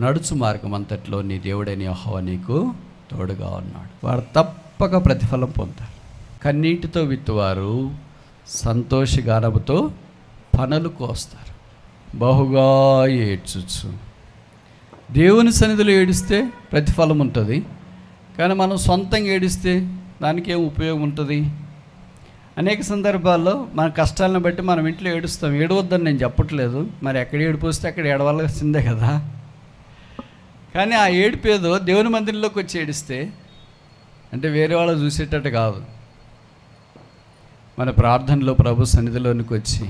నడుచు మార్గం అంతట్లో నీ దేవుడైన యెహోవా నీకు తోడుగా ఉన్నాడు. వారు తప్పక ప్రతిఫలం పొందారు. కన్నీటితో విత్తువారు సంతోషగానముతో పనులు కోస్తారు. బహుగా ఏడ్చుచు. దేవుని సన్నిధిలో ఏడిస్తే ప్రతిఫలం ఉంటుంది, కానీ మనం సొంతంగా ఏడిస్తే దానికి ఏం ఉపయోగం ఉంటుంది? అనేక సందర్భాల్లో మన కష్టాలను బట్టి మనం ఇంట్లో ఏడుస్తాం. ఏడవద్దని నేను చెప్పట్లేదు, మరి ఎక్కడ ఏడుపు వస్తే అక్కడ ఏడవలసిందే కదా. కానీ ఆ ఏడుపేదో దేవుని మందిరంలోకి వచ్చి ఏడిస్తే, అంటే వేరే వాళ్ళు చూసేటట్టు కాదు, మన ప్రార్థనలో ప్రభు సన్నిధిలోనికి వచ్చి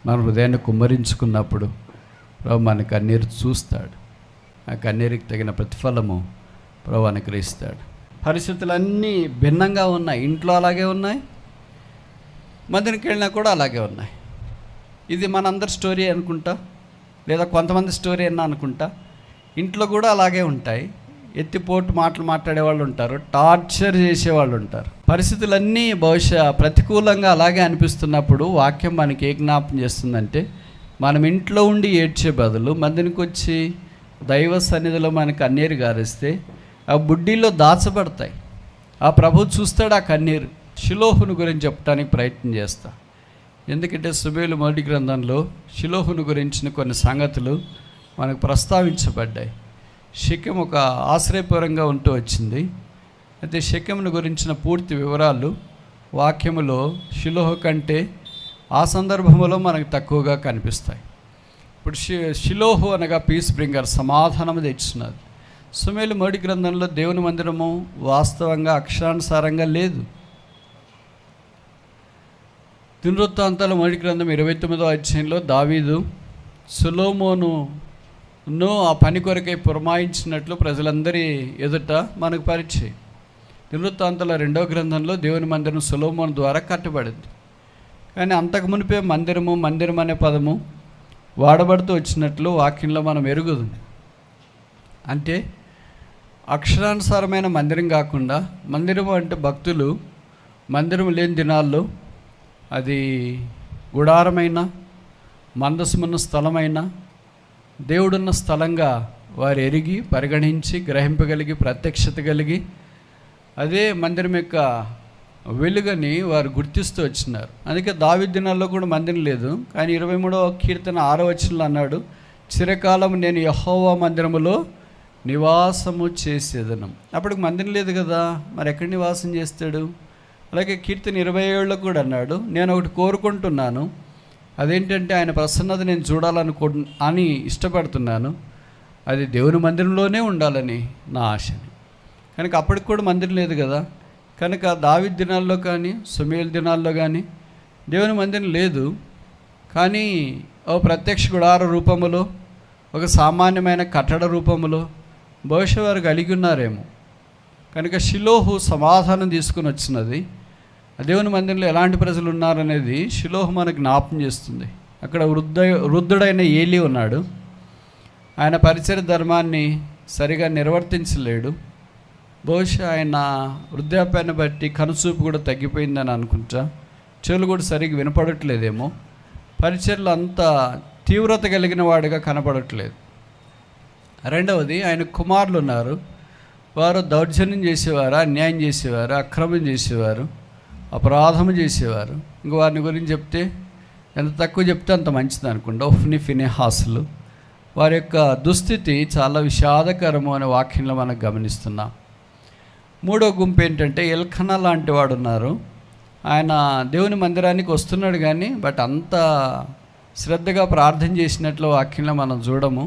మన హృదయాన్ని కుమ్మరించుకున్నప్పుడు ప్రభు మన కన్నీరు చూస్తాడు. ఆ కన్నీరుకి తగిన ప్రతిఫలము ప్రభు అనుగ్రహిస్తాడు. పరిస్థితులన్నీ భిన్నంగా ఉన్నాయి. ఇంట్లో అలాగే ఉన్నాయి, మందిరికి వెళ్ళినా కూడా అలాగే ఉన్నాయి. ఇది మనందరి స్టోరీ అనుకుంటా, లేదా కొంతమంది స్టోరీ అన్నా అనుకుంటా. ఇంట్లో కూడా అలాగే ఉంటాయి. ఎత్తిపోటు మాటలు మాట్లాడేవాళ్ళు ఉంటారు, టార్చర్ చేసేవాళ్ళు ఉంటారు. పరిస్థితులన్నీ బహుశా ప్రతికూలంగా అలాగే అనిపిస్తున్నప్పుడు వాక్యం మనకి ఏ జ్ఞాపం చేస్తుందంటే, మనం ఇంట్లో ఉండి ఏడ్చే బదులు మందిరికి వచ్చి దైవ సన్నిధిలో మనకు కన్నీరు గారిస్తే ఆ బుడ్డీలో దాచబడతాయి. ఆ ప్రభు చూస్తాడు ఆ కన్నీరు. షిలోహును గురించి చెప్పడానికి ప్రయత్నం చేస్తా. ఎందుకంటే సమూయేలు మొదటి గ్రంథంలో షిలోహును గురించిన కొన్ని సంగతులు మనకు ప్రస్తావించబడ్డాయి. షెకెము ఒక ఆశ్రయపురంగా ఉంటూ వచ్చింది. అయితే షెకెమును గురించిన పూర్తి వివరాలు వాక్యములో షిలోహు కంటే ఆ సందర్భంలో మనకు తక్కువగా కనిపిస్తాయి. ఇప్పుడు షిలోహు అనగా పీస్ బ్రింగర్, సమాధానం తెచ్చున్నది. సమూయేలు మొదటి గ్రంథంలో దేవుని మందిరము వాస్తవంగా అక్షరానుసారంగా లేదు. దినవృత్తాంతాల మొదటి గ్రంథం 29వ అధ్యాయంలో దావీదు సొలొమోనును ఆ పని కొరకై పురమాయించినట్లు ప్రజలందరి ఎదుట మనకు పరిచయం. దినవృత్తాంతాల 2వ గ్రంథంలో దేవుని మందిరం సొలొమోను ద్వారా కట్టబడింది. కానీ అంతకు మునిపే మందిరం అనే పదము వాడబడుతూ వచ్చినట్లు వాక్యంలో మనం ఎరుగుదు. అంటే అక్షరానుసారమైన మందిరం కాకుండా, మందిరం అంటే భక్తులు మందిరం లేని దినాల్లో అది గుడారమైన, మందసమున్న స్థలమైన, దేవుడున్న స్థలంగా వారు ఎరిగి పరిగణించి గ్రహింపగలిగి ప్రత్యక్షత కలిగి అదే మందిరం యొక్క వెలుగని వారు గుర్తిస్తూ వచ్చినారు. అందుకే దావీదు దినాల్లో కూడా మందిరం లేదు. కానీ 23వ కీర్తన 6వ వచనంలో అన్నాడు, చిరకాలం నేను యెహోవా మందిరములో నివాసము చేసేదను. అప్పటికి మందిరం లేదు కదా, మరి ఎక్కడ నివాసం చేస్తాడు? అలాగే కీర్తన 27లో కూడా అన్నాడు, నేను ఒకటి కోరుకుంటున్నాను, అదేంటంటే ఆయన ప్రసన్నత నేను చూడాలని ఇష్టపడుతున్నాను, అది దేవుని మందిరంలోనే ఉండాలని నా ఆశని. కనుక అప్పటికి కూడా మందిరం లేదు కదా. కనుక దావీదు దినాల్లో కానీ సమూయేలు దినాల్లో కానీ దేవుని మందిరం లేదు. కానీ ఓ ప్రత్యక్ష గుడార రూపములో, ఒక సామాన్యమైన కట్టడ రూపములో బహుశా వారు కలిగి ఉన్నారేమో. కనుక షిలోహు సమాధానం తీసుకుని వచ్చినది. దేవుని మందిరంలో ఎలాంటి ప్రజలు ఉన్నారనేది షిలోహు మనకు జ్ఞాపం చేస్తుంది. అక్కడ వృద్ధుడైన ఏలీ ఉన్నాడు. ఆయన పరిచర్య ధర్మాన్ని సరిగా నిర్వర్తించలేడు. బహుశా ఆయన వృద్ధాప్యాన్ని బట్టి కనుచూపు కూడా తగ్గిపోయిందని అనుకుంటా. చెవులు కూడా సరిగ్గా వినపడట్లేదేమో. పరిచర్యలు అంత తీవ్రత కలిగిన వాడిగా కనపడట్లేదు. రెండవది, ఆయన కుమారులు ఉన్నారు. వారు దౌర్జన్యం చేసేవారు, అన్యాయం చేసేవారు, అక్రమం చేసేవారు, అపరాధము చేసేవారు. ఇంక వారిని గురించి చెప్తే ఎంత తక్కువ చెప్తే అంత మంచిది అనుకుంటా. ఒఫ్ని ఫినెహాసులు, వారి యొక్క దుస్థితి చాలా విషాదకరము అనే వాక్యంలో మనం గమనిస్తున్నాం. మూడో గుంపు ఏంటంటే ఎల్కనా లాంటి వాడు ఉన్నారు. ఆయన దేవుని మందిరానికి వస్తున్నాడు కానీ బట్ అంత శ్రద్ధగా ప్రార్థన చేసినట్లు వాక్యంలో మనం చూడము.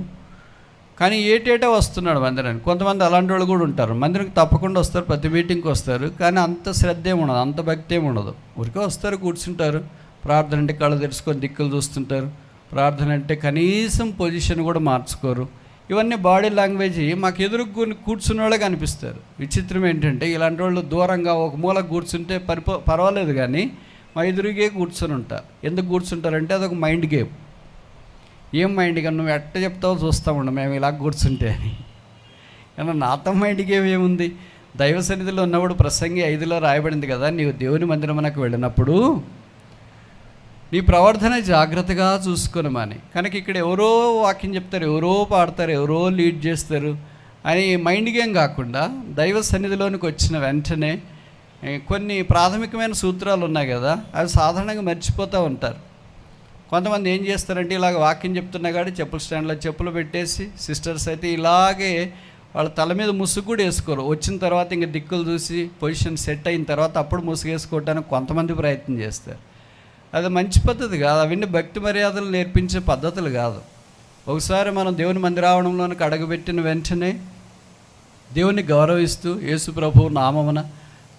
కానీ ఏటేటా వస్తున్నాడు మందిరానికి. కొంతమంది అలాంటి వాళ్ళు కూడా ఉంటారు, మందిరానికి తప్పకుండా వస్తారు, ప్రతి మీటింగ్కి వస్తారు, కానీ అంత శ్రద్ధ ఏమి ఉండదు, అంత భక్తి ఏమి ఉండదు. ఊరికే వస్తారు, కూర్చుంటారు, ప్రార్థన అంటే కళ్ళు తెరుచుకొని దిక్కులు చూస్తుంటారు, ప్రార్థన అంటే కనీసం పొజిషన్ కూడా మార్చుకోరు. ఇవన్నీ బాడీ లాంగ్వేజ్ మాకు ఎదురు కూర్చున్న వాళ్ళే కనిపిస్తారు. విచిత్రం ఏంటంటే ఇలాంటి వాళ్ళు దూరంగా ఒక మూలకు కూర్చుంటే పర్వాలేదు, కానీ మా ఎదురుగే కూర్చొని ఉంటారు. ఎందుకు కూర్చుంటారంటే అదొక మైండ్ గేమ్. ఏం మైండ్ గేమ్? నువ్వు ఎట్ట చెప్తావో చూస్తూ ఉండం మేము ఇలా కూర్చుంటే అని. కానీ నాతో మైండ్ గేమ్ ఏముంది? దైవ సన్నిధిలో ఉన్నప్పుడు ప్రసంగి 5లో రాయబడింది కదా, నీవు దేవుని మందిరమునకు వెళ్ళినప్పుడు నీ ప్రవర్తన జాగ్రత్తగా చూసుకొనమని. కనుక ఇక్కడ ఎవరో వాక్యం చెప్తారు, ఎవరో పాడతారు, ఎవరో లీడ్ చేస్తారు అని మైండ్ గేమ్ కాకుండా దైవ సన్నిధిలోనికి వచ్చిన వెంటనే కొన్ని ప్రాథమికమైన సూత్రాలు ఉన్నాయి కదా, అవి సాధారణంగా మర్చిపోతూ ఉంటారు. కొంతమంది ఏం చేస్తారంటే ఇలాగ వాక్యం చెప్తున్నా కానీ చెప్పుల స్టాండ్లో చెప్పులు పెట్టేసి, సిస్టర్స్ అయితే ఇలాగే వాళ్ళ తల మీద ముసుగు కూడా వేసుకోరు. వచ్చిన తర్వాత ఇంకా దిక్కులు చూసి పొజిషన్ సెట్ అయిన తర్వాత అప్పుడు ముసుగు వేసుకోవడానికి కొంతమంది ప్రయత్నం చేస్తారు. అది మంచి పద్ధతి కాదు. అవన్నీ భక్తి మర్యాదలు నేర్పించే పద్ధతులు కాదు. ఒకసారి మనం దేవుని మందిరావడంలోనికి అడుగుపెట్టిన వెంటనే దేవుని గౌరవిస్తూ యేసు ప్రభువు నామమున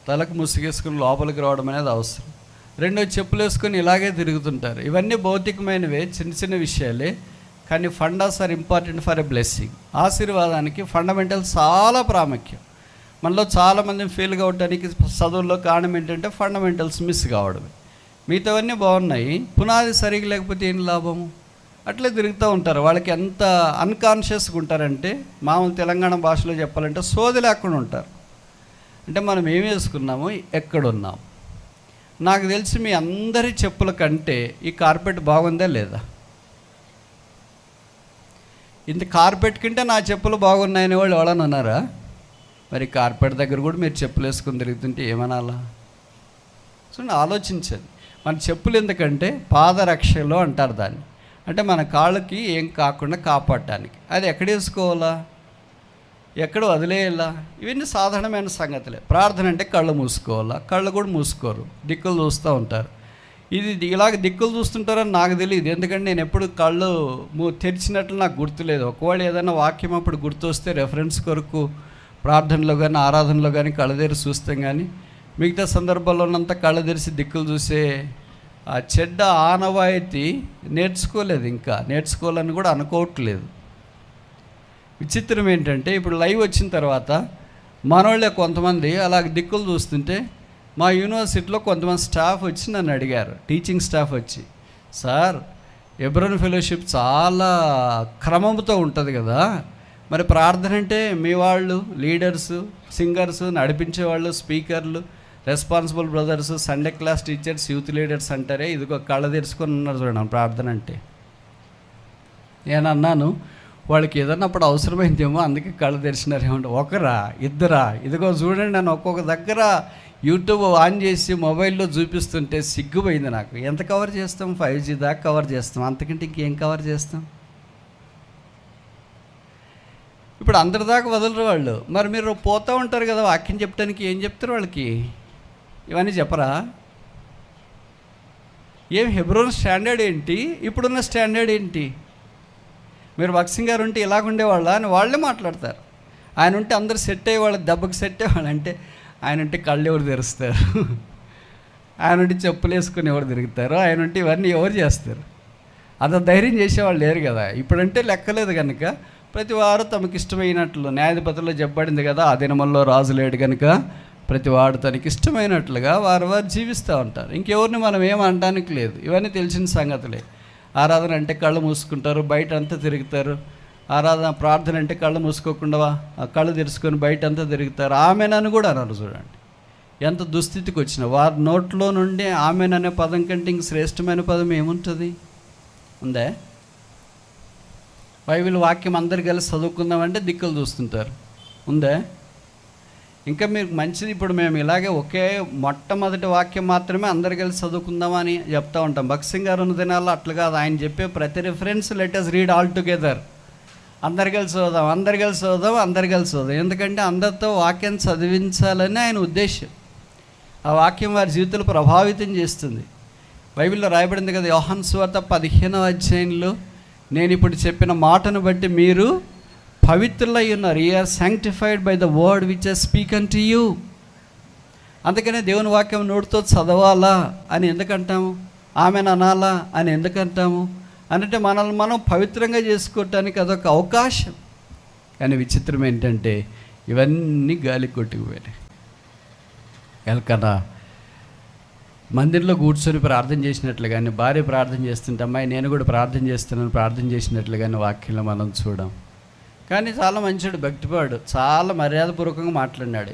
తలకు ముసుగేసుకుని లోపలికి రావడం అనేది అవసరం. రెండో చెప్పులు వేసుకొని ఇలాగే తిరుగుతుంటారు. ఇవన్నీ భౌతికమైనవే, చిన్న చిన్న విషయాలే, కానీ fundas are important for a blessing. ఆశీర్వాదానికి ఫండమెంటల్స్ చాలా ప్రాముఖ్యం. మనలో చాలామంది ఫెయిల్ కావడానికి చదువుల్లో కారణం ఏంటంటే ఫండమెంటల్స్ మిస్ కావడమే. మిగతావన్నీ బాగున్నాయి, పునాది సరిగ్గా లేకపోతే ఏం లాభము? అట్లే తిరుగుతూ ఉంటారు. వాళ్ళకి ఎంత అన్కాన్షియస్గా ఉంటారంటే, మామూలు తెలంగాణ భాషలో చెప్పాలంటే సోది లేకుండా ఉంటారు. అంటే మనం ఏం వేసుకున్నాము, ఎక్కడున్నాం. నాకు తెలిసి మీ అందరి చెప్పుల కంటే ఈ కార్పెట్ బాగుందా లేదా? ఇంత కార్పెట్ కంటే నా చెప్పులు బాగున్నాయని వాళ్ళు ఎవడని అన్నారా? మరి కార్పెట్ దగ్గర కూడా మీరు చెప్పులు వేసుకొని తిరుగుతుంటే ఏమనాలా? చూడండి, ఆలోచించండి. మన చెప్పులు ఎందుకంటే పాదరక్షలో అంటారు దాన్ని. అంటే మన కాళ్ళకి ఏం కాకుండా కాపాడటానికి. అది ఎక్కడ వేసుకోవాలా, ఎక్కడ వదిలేయాలా? ఇవన్నీ సాధారణమైన సంగతులే. ప్రార్థన అంటే కళ్ళు మూసుకోవాలా, కళ్ళు కూడా మూసుకోరు, దిక్కులు చూస్తూ ఉంటారు. ఇది ఇలాగ దిక్కులు చూస్తుంటారని నాకు తెలియదు, ఎందుకంటే నేను ఎప్పుడు కళ్ళు తెరిచినట్లు నాకు గుర్తులేదు. ఒకవేళ ఏదైనా వాక్యం అప్పుడు గుర్తొస్తే రెఫరెన్స్ కొరకు ప్రార్థనలో కానీ ఆరాధనలో కానీ కళ్ళు తెరిచి చూస్తాం. కానీ మిగతా సందర్భాల్లోనంతా కళ్ళు తెరిచి దిక్కులు చూసే ఆ చెడ్డ ఆనవాయితీ నేర్చుకోలేదు, ఇంకా నేర్చుకోవాలని కూడా అనుకోవట్లేదు. విచిత్రం ఏంటంటే ఇప్పుడు లైవ్ వచ్చిన తర్వాత మనోళ్ళే కొంతమంది అలాగ దిక్కులు చూస్తుంటే మా యూనివర్సిటీలో కొంతమంది స్టాఫ్ వచ్చి నన్ను అడిగారు, టీచింగ్ స్టాఫ్ వచ్చి, సార్ ఎబ్రోన్ ఫెలోషిప్ చాలా క్రమంతో ఉంటుంది కదా, మరి ప్రార్థన అంటే మీ వాళ్ళు లీడర్స్, సింగర్స్, నడిపించేవాళ్ళు, స్పీకర్లు, responsible brothers, Sunday class teachers, youth leaders అంటారే, ఇదిగో కళ్ళ తెరుచుకొని ఉన్నారు చూడండి ప్రార్థన అంటే. నేనన్నాను, వాళ్ళకి ఏదన్నా అప్పుడు అవసరమైందేమో అందుకే కళ్ళు తెరిచినారేమో. ఒకరా ఇద్దరా? ఇదిగో చూడండి, నన్ను ఒక్కొక్క దగ్గర యూట్యూబ్ ఆన్ చేసి మొబైల్లో చూపిస్తుంటే సిగ్గుపోయింది నాకు. ఎంత కవర్ చేస్తాం? 5G దాకా కవర్ చేస్తాం, అంతకంటే ఇంకేం కవర్ చేస్తాం? ఇప్పుడు అందరి దాకా వదలరు వాళ్ళు. మరి మీరు పోతూ ఉంటారు కదా వాక్యం చెప్పడానికి, ఏం చెప్తారు వాళ్ళకి? ఇవన్నీ చెప్పరా? ఏం హెబ్రోన్ స్టాండర్డ్ ఏంటి, ఇప్పుడున్న స్టాండర్డ్ ఏంటి? మీరు భక్సింగ్ గారు ఉంటే ఇలాగుండేవాళ్ళ అని వాళ్ళే మాట్లాడతారు. ఆయన ఉంటే అందరు సెట్ అయ్యేవాళ్ళు, దెబ్బకి సెట్ అయ్యేవాళ్ళు. అంటే ఆయన ఉంటే కళ్ళు ఎవరు తెరుస్తారు? ఆయన ఉంటే చెప్పులు వేసుకుని ఎవరు తిరుగుతారు? ఆయన ఉంటే ఇవన్నీ ఎవరు చేస్తారు? అంత ధైర్యం చేసేవాళ్ళు లేరు కదా. ఇప్పుడంటే లెక్కలేదు కనుక ప్రతి వారు తమకు ఇష్టమైనట్లు, న్యాయాధిపతుల్లో చెప్పబడింది కదా, ఆ దినముల్లో రాజు లేడు కనుక ప్రతి వాడు తనకి ఇష్టమైనట్లుగా వారు జీవిస్తూ ఉంటారు. ఇంకెవరిని మనం ఏమంటానికి లేదు. ఇవన్నీ తెలిసిన సంగతులే. ఆరాధన అంటే కళ్ళు మూసుకుంటారు, బయట అంతా తిరుగుతారు. ఆరాధన ప్రార్థన అంటే కళ్ళు మూసుకోకుండా కళ్ళు తెరుచుకొని బయట అంతా తిరుగుతారు. ఆమెనని కూడా అన్నారు. చూడండి ఎంత దుస్థితికి వచ్చిన వారి నోట్లో నుండి ఆమెన్ అనే పదం కంటే ఇంక శ్రేష్టమైన పదం ఏముంటుంది? ఉందే? బైబిల్ వాక్యం అందరు కలిసి చదువుకుందామంటే దిక్కులు చూస్తుంటారు. ఉందే? ఇంకా మీకు మంచిది, ఇప్పుడు మేము ఇలాగే ఒకే మొట్టమొదటి వాక్యం మాత్రమే అందరు కలిసి చదువుకుందామని చెప్తూ ఉంటాం. భక్సింగ్ గారు ఉన్న దినాల్లో అట్లా కాదు. ఆయన చెప్పే ప్రతి reference let us read all together. అందరు కలిసి చదువుదాం, అందరు కలిసి చదువుదాం, అందరు కలిసి చదువుదాం. ఎందుకంటే అందరితో వాక్యం చదివించాలని ఆయన ఉద్దేశం. ఆ వాక్యం వారి జీవితాలు ప్రభావితం చేస్తుంది. బైబిల్లో రాయబడింది కదా, యోహాను సువార్త 15వ అధ్యాయంలో, నేను ఇప్పుడు చెప్పిన మాటను బట్టి మీరు పవిత్రులై ఉన్నారు. You are sanctified by the word which I speak unto you. అందుకనే దేవుని వాక్యం నోటితో చదవాలా అని ఎందుకంటాము, ఆమెను అనాలా అని ఎందుకంటాము అంటే మనల్ని మనం పవిత్రంగా చేసుకోవటానికి అదొక అవకాశం. కానీ విచిత్రం ఏంటంటే ఇవన్నీ గాలి కొట్టుకుపోయినాయి. ఎల్కన్నా మందిరంలో కూర్చొని ప్రార్థన చేసినట్లు కానీ, భార్య ప్రార్థన చేస్తుంటే అమ్మాయి నేను కూడా ప్రార్థన చేస్తున్నాను ప్రార్థన చేసినట్లు కానీ వాక్యంలో మనం చూడం. కానీ చాలా మంచివాడు, భక్తిపాడు, చాలా మర్యాదపూర్వకంగా మాట్లాడినాడు,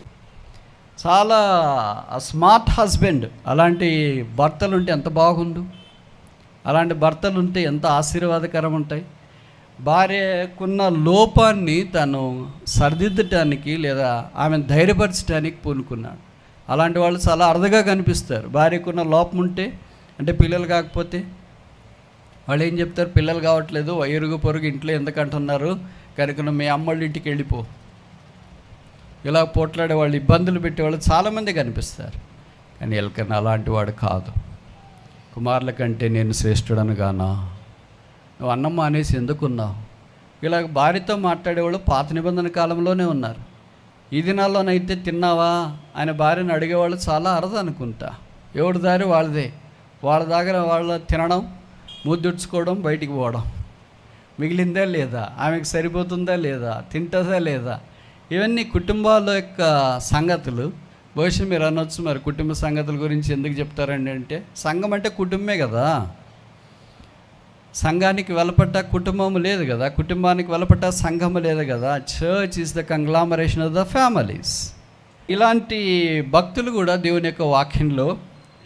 చాలా స్మార్ట్ హస్బెండ్. అలాంటి భర్తలు ఉంటే ఎంత బాగుండు. అలాంటి భర్తలు ఉంటే ఎంత ఆశీర్వాదకరం ఉంటాయి. భార్యకున్న లోపాన్ని తను సరిదిద్దటానికి లేదా ఆమెను ధైర్యపరచడానికి పూనుకున్నాడు. అలాంటి వాళ్ళు చాలా అరుదుగా కనిపిస్తారు. భార్యకున్న లోపం ఉంటే, అంటే పిల్లలు కాకపోతే వాళ్ళు ఏం చెప్తారు, పిల్లలు కావట్లేదు, ఇరుగు పొరుగు ఇంట్లో ఎందుకంటున్నారు, కనుక నువ్వు మీ అమ్మోళ్ళ ఇంటికి వెళ్ళిపో. ఇలా పోట్లాడే వాళ్ళు, ఇబ్బందులు పెట్టేవాళ్ళు చాలామంది కనిపిస్తారు. కానీ ఎల్కన్నా అలాంటి వాడు కాదు. కుమారుల కంటే నేను శ్రేష్ఠుడనుగానా, నువ్వు అన్నం అనేసి ఎందుకున్నావు. ఇలా భార్యతో మాట్లాడేవాళ్ళు పాత నిబంధన కాలంలోనే ఉన్నారు. ఈ దినాల్లోనైతే తిన్నావా ఆయన భార్యను అడిగేవాళ్ళు చాలా అరదు అనుకుంటా. ఎవరి దారి వాళ్ళదే. వాళ్ళ దగ్గర వాళ్ళ తినడం, ముద్దుడ్చుకోవడం, బయటికి పోవడం, మిగిలిందా లేదా, ఆమెకు సరిపోతుందా లేదా, తింటుందా లేదా, ఇవన్నీ కుటుంబాల యొక్క సంగతులు. బహుశా మీరు అనొచ్చు, మరి కుటుంబ సంగతుల గురించి ఎందుకు చెప్తారండి అంటే, సంఘం అంటే కుటుంబమే కదా. సంఘానికి వెలపట్ట కుటుంబము లేదు కదా, కుటుంబానికి వెలపట్ట సంఘము లేదు కదా. Church is the కంగ్లామరేషన్ of the families. ఇలాంటి భక్తులు కూడా దేవుని యొక్క వాక్యంలో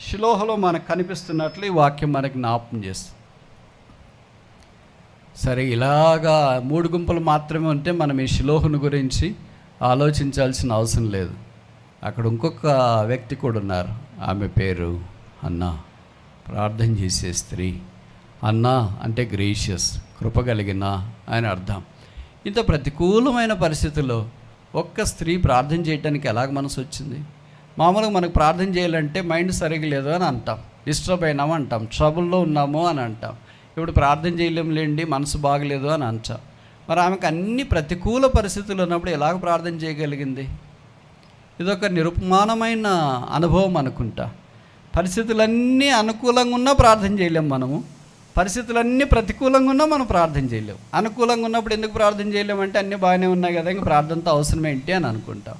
షిలోహలో మనకు కనిపిస్తున్నట్లు ఈ వాక్యం మనకి జ్ఞాపకం చేస్తుంది. సరే, ఇలాగా 3 గుంపులు మాత్రమే ఉంటే మనం ఈ షిలోహుని గురించి ఆలోచించాల్సిన అవసరం లేదు. అక్కడ ఇంకొక వ్యక్తి కూడా ఉన్నారు. ఆమె పేరు అన్నా, ప్రార్థన చేసే స్త్రీ. అన్నా అంటే గ్రేషియస్, కృప కలిగిన అని అర్థం. ఇంత ప్రతికూలమైన పరిస్థితుల్లో ఒక్క స్త్రీ ప్రార్థన చేయడానికి ఎలాగ మనసు వచ్చింది? మామూలుగా మనకు ప్రార్థన చేయాలంటే మైండ్ సరిగ్గా లేదు అని అంటాం, డిస్టర్బ్ అయినాము అంటాం, ట్రబుల్లో ఉన్నాము అని అంటాం. ఇప్పుడు ప్రార్థన చేయలేండి, మనసు బాగలేదు అని అంటాం. మరి ఆమెకు అన్ని ప్రతికూల పరిస్థితులు ఉన్నప్పుడు ఎలాగ ప్రార్థన చేయగలిగింది? ఇదొక నిరుపమానమైన అనుభవం అనుకుంటా. పరిస్థితులన్నీ అనుకూలంగా ఉన్నా ప్రార్థన చేయలేము మనము, పరిస్థితులన్నీ ప్రతికూలంగా ఉన్నా మనం ప్రార్థన చేయలేము. అనుకూలంగా ఉన్నప్పుడు ఎందుకు ప్రార్థన చేయలేమంటే అన్నీ బాగానే ఉన్నాయి కదా, ఇంక ప్రార్థనతో అవసరం ఏంటి అని అనుకుంటాం.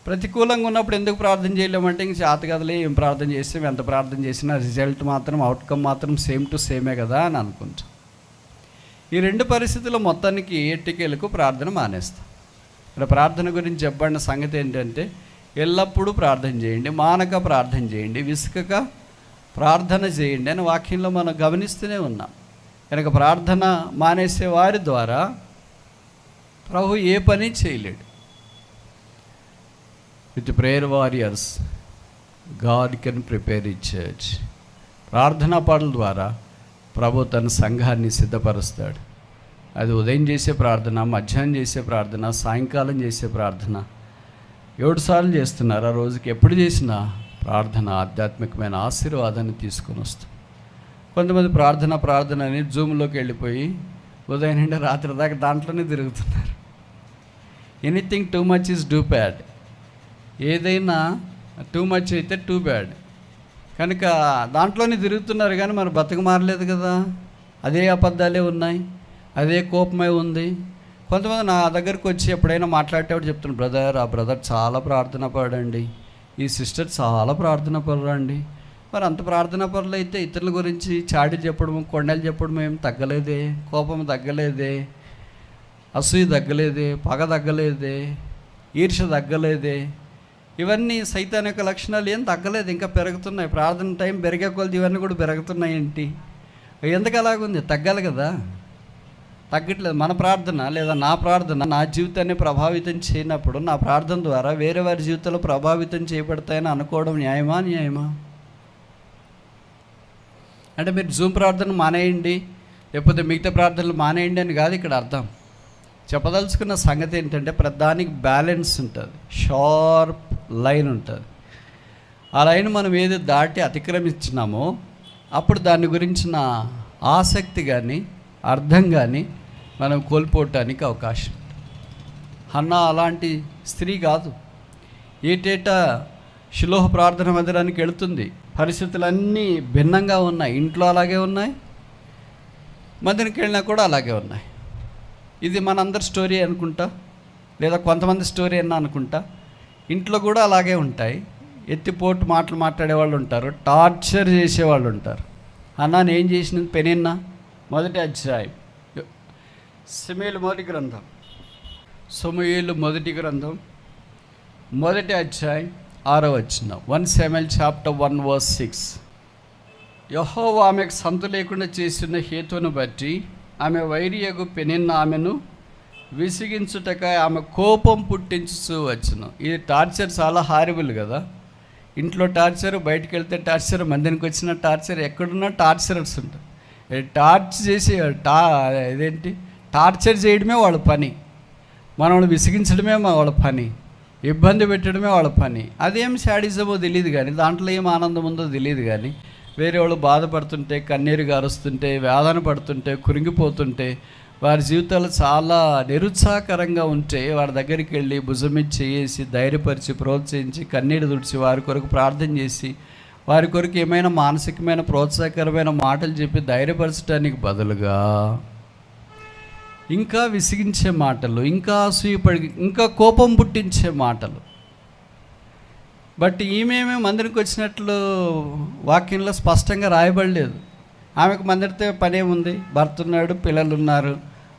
ప్రతికూలంగా ఉన్నప్పుడు ఎందుకు ప్రార్థన చేయలేమంటే ఇంక చేత కదలే, ఏం ప్రార్థన చేస్తే ఎంత ప్రార్థన చేసినా రిజల్ట్ మాత్రం, అవుట్కమ్ మాత్రం సేమ్ టు సేమే కదా అని అనుకుంటాం. ఈ 2 పరిస్థితుల్లో మొత్తానికి ఎట్టికేలకు ప్రార్థన మానేస్తాం. ఇక్కడ ప్రార్థన గురించి చెప్పబడిన సంగతి ఏంటంటే, ఎల్లప్పుడూ ప్రార్థన చేయండి, మానక ప్రార్థన చేయండి, విసుకక ప్రార్థన చేయండి అని వాక్యంలో మనం గమనిస్తూనే ఉన్నాం. కనుక ప్రార్థన మానేసే వారి ద్వారా ప్రభు ఏ పని చేయలేడు. With prayer warriors God can prepare ఈ చర్చ్. ప్రార్థనా పాటల ద్వారా ప్రభు తన సంఘాన్ని సిద్ధపరుస్తాడు. అది ఉదయం చేసే ప్రార్థన, మధ్యాహ్నం చేసే ప్రార్థన, సాయంకాలం చేసే ప్రార్థన, 7 సార్లు చేస్తున్నారు. ఆ రోజుకి ఎప్పుడు చేసినా ప్రార్థన ఆధ్యాత్మికమైన ఆశీర్వాదాన్ని తీసుకొని వస్తుంది. కొంతమంది ప్రార్థన అని జూమ్లోకి వెళ్ళిపోయి ఉదయం నుండి రాత్రి దాకా దాంట్లోనే తిరుగుతున్నారు. Anything too much is do bad. ఏదైనా టూ మచ్ అయితే టూ బ్యాడ్. కనుక దాంట్లోనే తిరుగుతున్నారు, కానీ మరి బతుకు మారలేదు కదా. అదే అబద్ధాలే ఉన్నాయి, అదే కోపమే ఉంది. కొంతమంది నా దగ్గరికి వచ్చి ఎప్పుడైనా మాట్లాడేటప్పుడు చెప్తున్నాను, బ్రదర్, ఆ బ్రదర్ చాలా ప్రార్థన పడండి, ఈ సిస్టర్ చాలా ప్రార్థన పరులండి. మరి అంత ప్రార్థన పరులు అయితే ఇతరుల గురించి చాటి చెప్పడం, కొండలు చెప్పడం ఏం తగ్గలేదే, కోపం తగ్గలేదే, అసూయ తగ్గలేదే, పగ తగ్గలేదే, ఈర్ష తగ్గలేదే, ఇవన్నీ సైతాన్ యొక్క లక్షణాలు ఏం తగ్గలేదు, ఇంకా పెరుగుతున్నాయి. ప్రార్థన టైం పెరిగే కొలది ఇవన్నీ కూడా పెరుగుతున్నాయి. ఏంటి, ఎందుకు అలాగుంది? తగ్గాలి కదా, తగ్గట్లేదు. మన ప్రార్థన లేదా నా ప్రార్థన నా జీవితాన్ని ప్రభావితం చేయనప్పుడు నా ప్రార్థన ద్వారా వేరే వారి జీవితంలో ప్రభావితం చేయబడతాయని అనుకోవడం న్యాయమా? అంటే మీరు జూమ్ ప్రార్థన మానేయండి, లేకపోతే మిగతా ప్రార్థనలు మానేయండి అని కాదు ఇక్కడ అర్థం. చెప్పదలుచుకున్న సంగతి ఏంటంటే, ప్రతిదానికి బ్యాలెన్స్ ఉంటుంది, షార్ప్ లైన్ ఉంటుంది. ఆ లైన్ మనం ఏది దాటి అతిక్రమించినామో అప్పుడు దాని గురించిన ఆసక్తి కానీ అర్థం కానీ మనం కోల్పోవటానికి అవకాశం. హన్నా అలాంటి స్త్రీ కాదు. ఏటేటా షిలోహ ప్రార్థన మందిరానికి వెళుతుంది. పరిస్థితులన్నీ భిన్నంగా ఉన్నాయి. ఇంట్లో అలాగే ఉన్నాయి, మందిరికి వెళ్ళినా కూడా అలాగే ఉన్నాయి. ఇది మనందరి స్టోరీ అనుకుంటా, లేదా కొంతమంది స్టోరీ అన్నా అనుకుంటా. ఇంట్లో కూడా అలాగే ఉంటాయి. ఎత్తిపోటు మాటలు మాట్లాడేవాళ్ళు ఉంటారు, టార్చర్ చేసేవాళ్ళు ఉంటారు. అన్నాను ఏం చేసినది పెనిన్నా 1వ అధ్యాయం, సమూయేలు మొదటి గ్రంథం 1వ అధ్యాయం 6వ వచనం. 1 Samuel chapter 1 verse 6. యెహోవా ఆమెకు సంత లేకుండా చేసిన హేతువును బట్టి ఆమె వైరియగు పెనిన్న ఆమెను విసిగించుటకై ఆమె కోపం పుట్టించు వచ్చును. ఇది టార్చర్ చాలా హారిబుల్ కదా. ఇంట్లో టార్చర్, బయటికి వెళ్తే టార్చర్, మందినికి వచ్చిన టార్చర్, ఎక్కడున్నా టార్చరర్స్ ఉంటారు. టార్చర్ చేయడమే వాళ్ళ పని, మనల్ని విసిగించడమే వాళ్ళ పని, ఇబ్బంది పెట్టడమే వాళ్ళ పని. అదేం శాడిజమో తెలియదు కానీ, దాంట్లో ఏం ఆనందం ఉందో తెలియదు కానీ, వేరే వాళ్ళు బాధపడుతుంటే, కన్నీరు గారుస్తుంటే, వేదన పడుతుంటే, కురింగిపోతుంటే, వారి జీవితాలు చాలా నిరుత్సాహకరంగా ఉంటే వారి దగ్గరికి వెళ్ళి భుజమిచ్చి చేసి ధైర్యపరిచి ప్రోత్సహించి కన్నీరు తుడిచి వారి కొరకు ప్రార్థన చేసి వారి కొరకు ఏమైనా మానసికమైన ప్రోత్సాహకరమైన మాటలు చెప్పి ధైర్యపరచడానికి బదులుగా ఇంకా విసిగించే మాటలు, ఇంకా అసూయపడి, ఇంకా కోపం పుట్టించే మాటలు. బట్ ఈమె మందిరికి వచ్చినట్లు వాక్యంలో స్పష్టంగా రాయబడలేదు. ఆమెకు మందిరితో పని ఏముంది? భర్త ఉన్నాడు, పిల్లలు ఉన్నారు,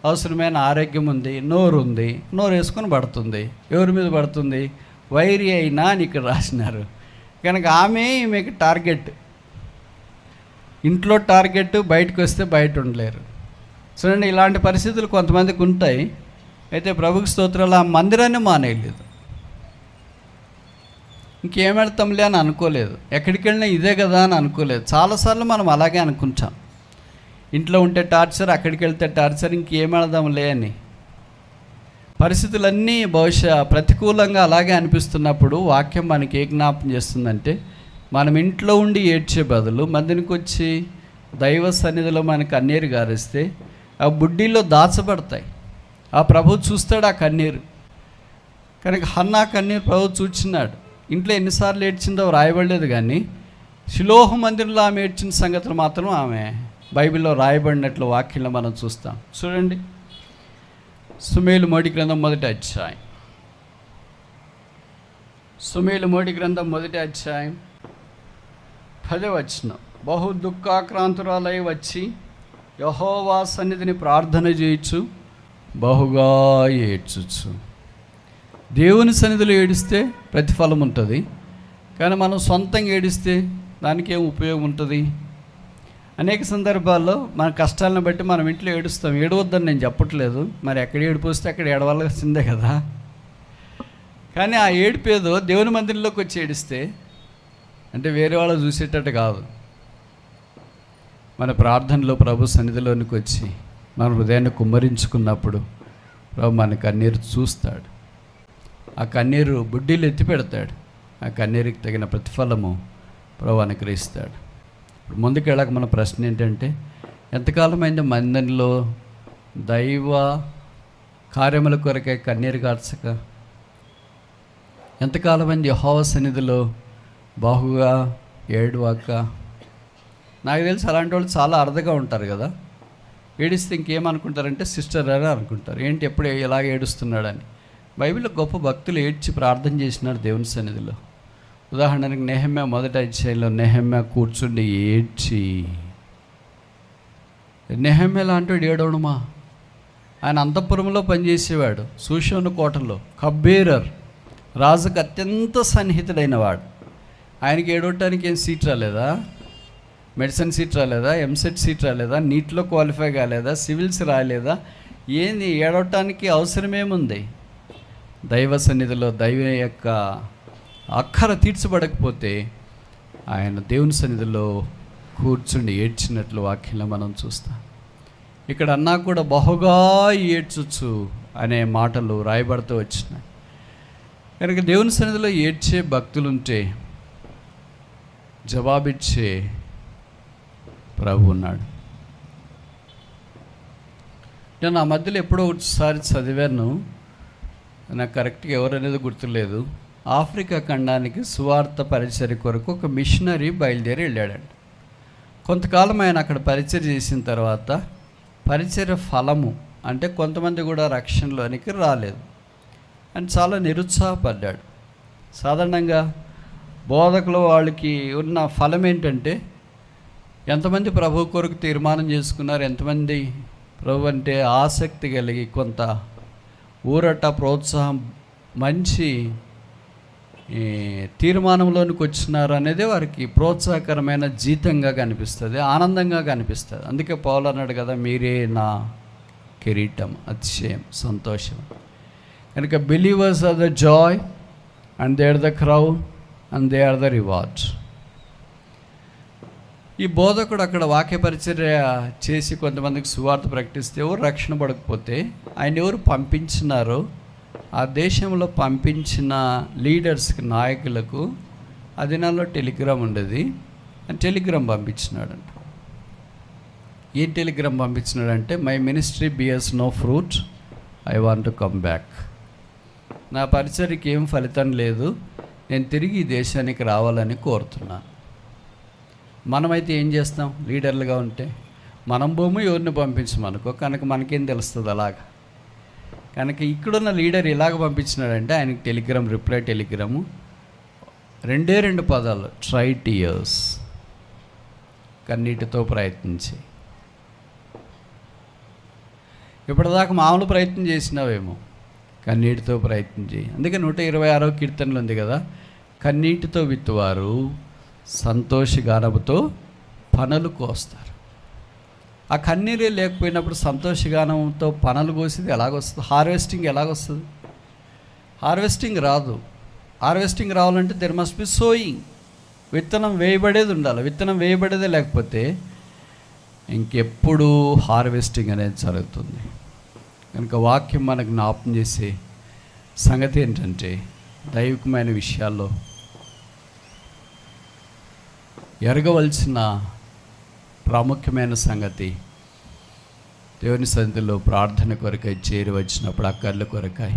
అవసరమైన ఆరోగ్యం ఉంది, నోరు ఉంది, నోరు వేసుకొని పడుతుంది. ఎవరి మీద పడుతుంది? వైరి అయినా అని ఇక్కడ రాసినారు కనుక ఈమెకి టార్గెట్. ఇంట్లో టార్గెట్, బయటకు వస్తే బయట ఉండలేరు. చూడండి, ఇలాంటి పరిస్థితులు కొంతమందికి ఉంటాయి. అయితే ప్రభుకి స్తోత్రాలు, ఆ మందిరాన్ని మానేయలేదు. ఇంకేం వెళ్తాంలే అని అనుకోలేదు, ఎక్కడికి వెళ్ళినా ఇదే కదా అని అనుకోలేదు. చాలాసార్లు మనం అలాగే అనుకుంటాం, ఇంట్లో ఉంటే టార్చర్, అక్కడికి వెళ్తే టార్చర్, ఇంకేం వెళదాంలే అని. పరిస్థితులన్నీ బహుశా ప్రతికూలంగా అలాగే అనిపిస్తున్నప్పుడు వాక్యం మనకి ఏ జ్ఞాపం చేస్తుందంటే, మనం ఇంట్లో ఉండి ఏడ్చే బదులు మందినికి వచ్చి దైవ సన్నిధిలో మనకు కన్నీరు గారిస్తే ఆ బుడ్డీలో దాచబడతాయి. ఆ ప్రభు చూస్తాడు ఆ కన్నీరు. కనుక హన్నా కన్నీరు ప్రభు చూచినాడు. ఇంట్లో ఎన్నిసార్లు ఏడ్చిందో రాయబడలేదు కానీ షిలోహు మందిరంలో ఆమె ఏడ్చిన సంగతులు మాత్రం ఆమె బైబిల్లో రాయబడినట్లు వాక్యంలో మనం చూస్తాం. చూడండి, సుమేలు మోడి గ్రంథం 1వ అధ్యాయం. సుమేలు మోడి గ్రంథం 1వ అధ్యాయం 10వ వచనం. బహు దుఃఖాక్రాంతురాలై వచ్చి యెహోవా సన్నిధిని ప్రార్థన చేయొచ్చు, బహుగా ఏడ్చుచ్చు. దేవుని సన్నిధిలో ఏడిస్తే ప్రతిఫలం ఉంటుంది, కానీ మనం సొంతంగా ఏడిస్తే దానికి ఏం ఉపయోగం ఉంటుంది? అనేక సందర్భాల్లో మన కష్టాలను బట్టి మనం ఇంట్లో ఏడుస్తాం. ఏడవద్దని నేను చెప్పట్లేదు, మరి ఎక్కడ ఏడుపు వస్తే అక్కడ ఏడవలసిందే కదా. కానీ ఆ ఏడుపేదో దేవుని మందిరంలోకి వచ్చి ఏడిస్తే, అంటే వేరే వాళ్ళు చూసేటట్టు కాదు, మన ప్రార్థనలో ప్రభు సన్నిధిలోనికి వచ్చి మన హృదయాన్ని కుమ్మరించుకున్నప్పుడు ప్రభు మన కన్నీరు చూస్తాడు. ఆ కన్నీరు బుడ్డీలు ఎత్తి పెడతాడు. ఆ కన్నీరుకి తగిన ప్రతిఫలము ప్రభు అనుగ్రహిస్తాడు. ఇప్పుడు ముందుకెళ్ళక మన ప్రశ్న ఏంటంటే, ఎంతకాలమైంది మందిరంలో దైవ కార్యముల కొరకే కన్నీరు కార్చక? ఎంతకాలమైంది యెహోవా సన్నిధిలో బాహుగా ఏడవాక? నాకు తెలిసి అలాంటి వాళ్ళు చాలా అరుదుగా ఉంటారు కదా. ఏడిస్తే ఇంకేమనుకుంటారంటే సిస్టర్ అని అనుకుంటారు. ఏంటి ఎప్పుడు ఇలాగ ఏడుస్తున్నాడని. బైబిల్లో గొప్ప భక్తులు ఏడ్చి ప్రార్థన చేసినారు దేవుని సన్నిధిలో. ఉదాహరణకి నెహెమ్యా 1వ అధ్యాయంలో నెహెమ్యా కూర్చుండి ఏడ్చి, నెహెమ్యా లాంటి ఏడవడమా? ఆయన అంతఃపురంలో పనిచేసేవాడు, షూషను కోటలో కబ్బేరర్, రాజుకు అత్యంత సన్నిహితుడైన వాడు. ఆయనకి ఏడవటానికి ఏం సీట్ రాలేదా? మెడిసిన్ సీట్ రాలేదా? ఎంసెట్ సీట్ రాలేదా? నీట్లో క్వాలిఫై కాలేదా? సివిల్స్ రాలేదా? ఏంది ఏడవటానికి అవసరమేముంది? దైవ సన్నిధిలో దైవ యొక్క అక్కర తీర్చబడకపోతే ఆయన దేవుని సన్నిధిలో కూర్చుండి ఏడ్చినట్లు వాక్యంలో మనం చూస్తాం. ఇక్కడ అన్నా కూడా బహుగా ఏడ్చొచ్చు అనే మాటలు రాయబడుతూ వచ్చినాయి. కనుక దేవుని సన్నిధిలో ఏడ్చే భక్తులుంటే జవాబిచ్చే ప్రభు ఉన్నాడు. నేను ఆ మధ్యలో ఎప్పుడో ఒకసారి చదివాను, నాకు కరెక్ట్గా ఎవరనేది గుర్తులేదు. ఆఫ్రికా ఖండానికి సువార్త పరిచర్య కొరకు ఒక మిషనరీ బయలుదేరి వెళ్ళాడంట. కొంతకాలం ఆయన అక్కడ పరిచర్య చేసిన తర్వాత పరిచర్య ఫలము అంటే కొంతమంది కూడా రక్షణలోనికి రాలేదు అని చాలా నిరుత్సాహపడ్డాడు. సాధారణంగా బోధకులు వాళ్ళకి ఉన్న ఫలం ఏంటంటే, ఎంతమంది ప్రభు కొరకు తీర్మానం చేసుకున్నారు, ఎంతమంది ప్రభు అంటే ఆసక్తి కలిగి కొంత ఊరట ప్రోత్సాహం మంచి ఈ తీర్మానంలోనికి వచ్చినారు అనేది వారికి ప్రోత్సాహకరమైన జీతంగా కనిపిస్తుంది, ఆనందంగా కనిపిస్తుంది. అందుకే పౌలు అన్నాడు కదా, మీరే నా కిరీటం, అతిశయం, సంతోషం. కనుక believers are the joy and they are the crown and they are the reward. ఈ బోధకుడు అక్కడ వాక్య పరిచర్య చేసి కొంతమందికి సువార్త ప్రకటిస్తే ఎవరు రక్షణ పడకపోతే ఆయన ఎవరు పంపించినారో ఆ దేశంలో పంపించిన లీడర్స్కి, నాయకులకు ఆ దినాల్లో టెలిగ్రామ్ ఉండేది. టెలిగ్రామ్ పంపించినాడంట. ఏం టెలిగ్రామ్ పంపించినాడంటే, my ministry bears no fruit, I want to come back. నా పరిచర్యకి ఏం ఫలితం లేదు, నేను తిరిగి ఈ దేశానికి రావాలని కోరుతున్నాను. మనమైతే ఏం చేస్తాం? లీడర్లుగా ఉంటే మనం భూమి ఎవరిని పంపించమనుకో, కనుక మనకేం తెలుస్తుంది అలాగా. కనుక ఇక్కడున్న లీడర్ ఇలాగ పంపించినాడంటే ఆయనకి టెలిగ్రామ్, రిప్లై టెలిగ్రాము 2 పదాలు, ట్రై టీయర్స్, కన్నీటితో ప్రయత్నించి. ఇప్పటిదాకా మామూలు ప్రయత్నం చేసినావేమో, కన్నీటితో ప్రయత్నించి. అందుకే 126వ కీర్తనలు ఉంది కదా, కన్నీటితో విత్తువారు సంతోషగానముతో పనులు కోస్తారు. ఆ కన్నీరే లేకపోయినప్పుడు సంతోషగానంతో పనులు కోసేది ఎలాగొస్తుంది? హార్వెస్టింగ్ ఎలాగొస్తుంది? హార్వెస్టింగ్ రాదు. హార్వెస్టింగ్ రావాలంటే దెర్ మస్ట్ బి సోయింగ్. విత్తనం వేయబడేది ఉండాలి. విత్తనం వేయబడేదే లేకపోతే ఇంకెప్పుడు హార్వెస్టింగ్ అనేది జరుగుతుంది. కనుక వాక్యం మనకు జ్ఞాపకం చేసే సంగతి ఏంటంటే, దైవికమైన విషయాల్లో ఎరగవలసిన ప్రాముఖ్యమైన సంగతి, దేవుని సన్నిధిలో ప్రార్థన కొరకై చేరి వచ్చినప్పుడు, అక్కర్ల కొరకై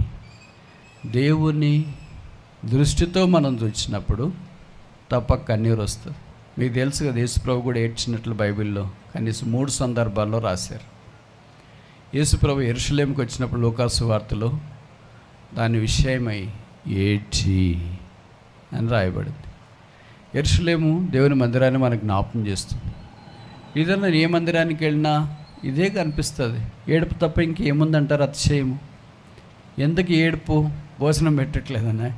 దేవుని దృష్టితో మనం చూసినప్పుడు తప్పక కన్నీరు వస్తుంది. మీకు తెలుసు కదా, యేసుప్రభు కూడా ఏడ్చినట్లు బైబిల్లో కనీసం 3 సందర్భాల్లో రాశారు. యేసుప్రభు యెరూషలేముకి వచ్చినప్పుడు లూకాసు వార్తలో దాని విషయమై ఏడ్చి అని రాయబడింది. యెరూషలేము దేవుని మందిరాన్ని మనకు జ్ఞాపకం చేస్తుంది. ఏదన్నా ఏ మందిరానికి వెళ్ళినా ఇదే కనిపిస్తుంది. ఏడుపు తప్ప ఇంకేముందంటారు? అతిశయము. ఎందుకు ఏడుపు? భోజనం పెట్టట్లేదనా?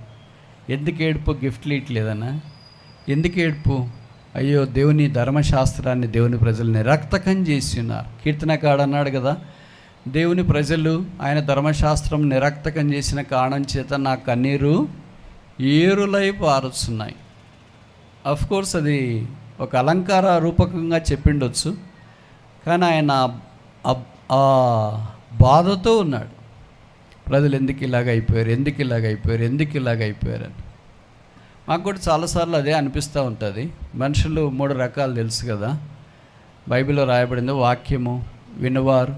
ఎందుకు ఏడుపు? గిఫ్ట్లు ఇట్లేదనా? ఎందుకు ఏడుపు? అయ్యో, దేవుని ధర్మశాస్త్రాన్ని దేవుని ప్రజలు నిరర్థకం చేసి ఉన్నారు. కీర్తనకాడు అన్నాడు కదా, దేవుని ప్రజలు ఆయన ధర్మశాస్త్రం నిరర్థకం చేసిన కారణం చేత నా కన్నీరు ఏరులై పారుతున్నాయి. కోర్స్ అది ఒక అలంకార రూపకంగా చెప్పిండొచ్చు, కానీ ఆయన ఆ బాధతో ఉన్నాడు. ప్రజలు ఎందుకు ఇలాగ అయిపోయారు, ఎందుకు ఇలాగ అయిపోయారు, ఎందుకు ఇలాగ అయిపోయారు అని. మాకు కూడా చాలాసార్లు అదే అనిపిస్తూ ఉంటుంది. మనుషులు 3 రకాలు తెలుసు కదా, బైబిల్లో రాయబడింది. వాక్యము వినువారు,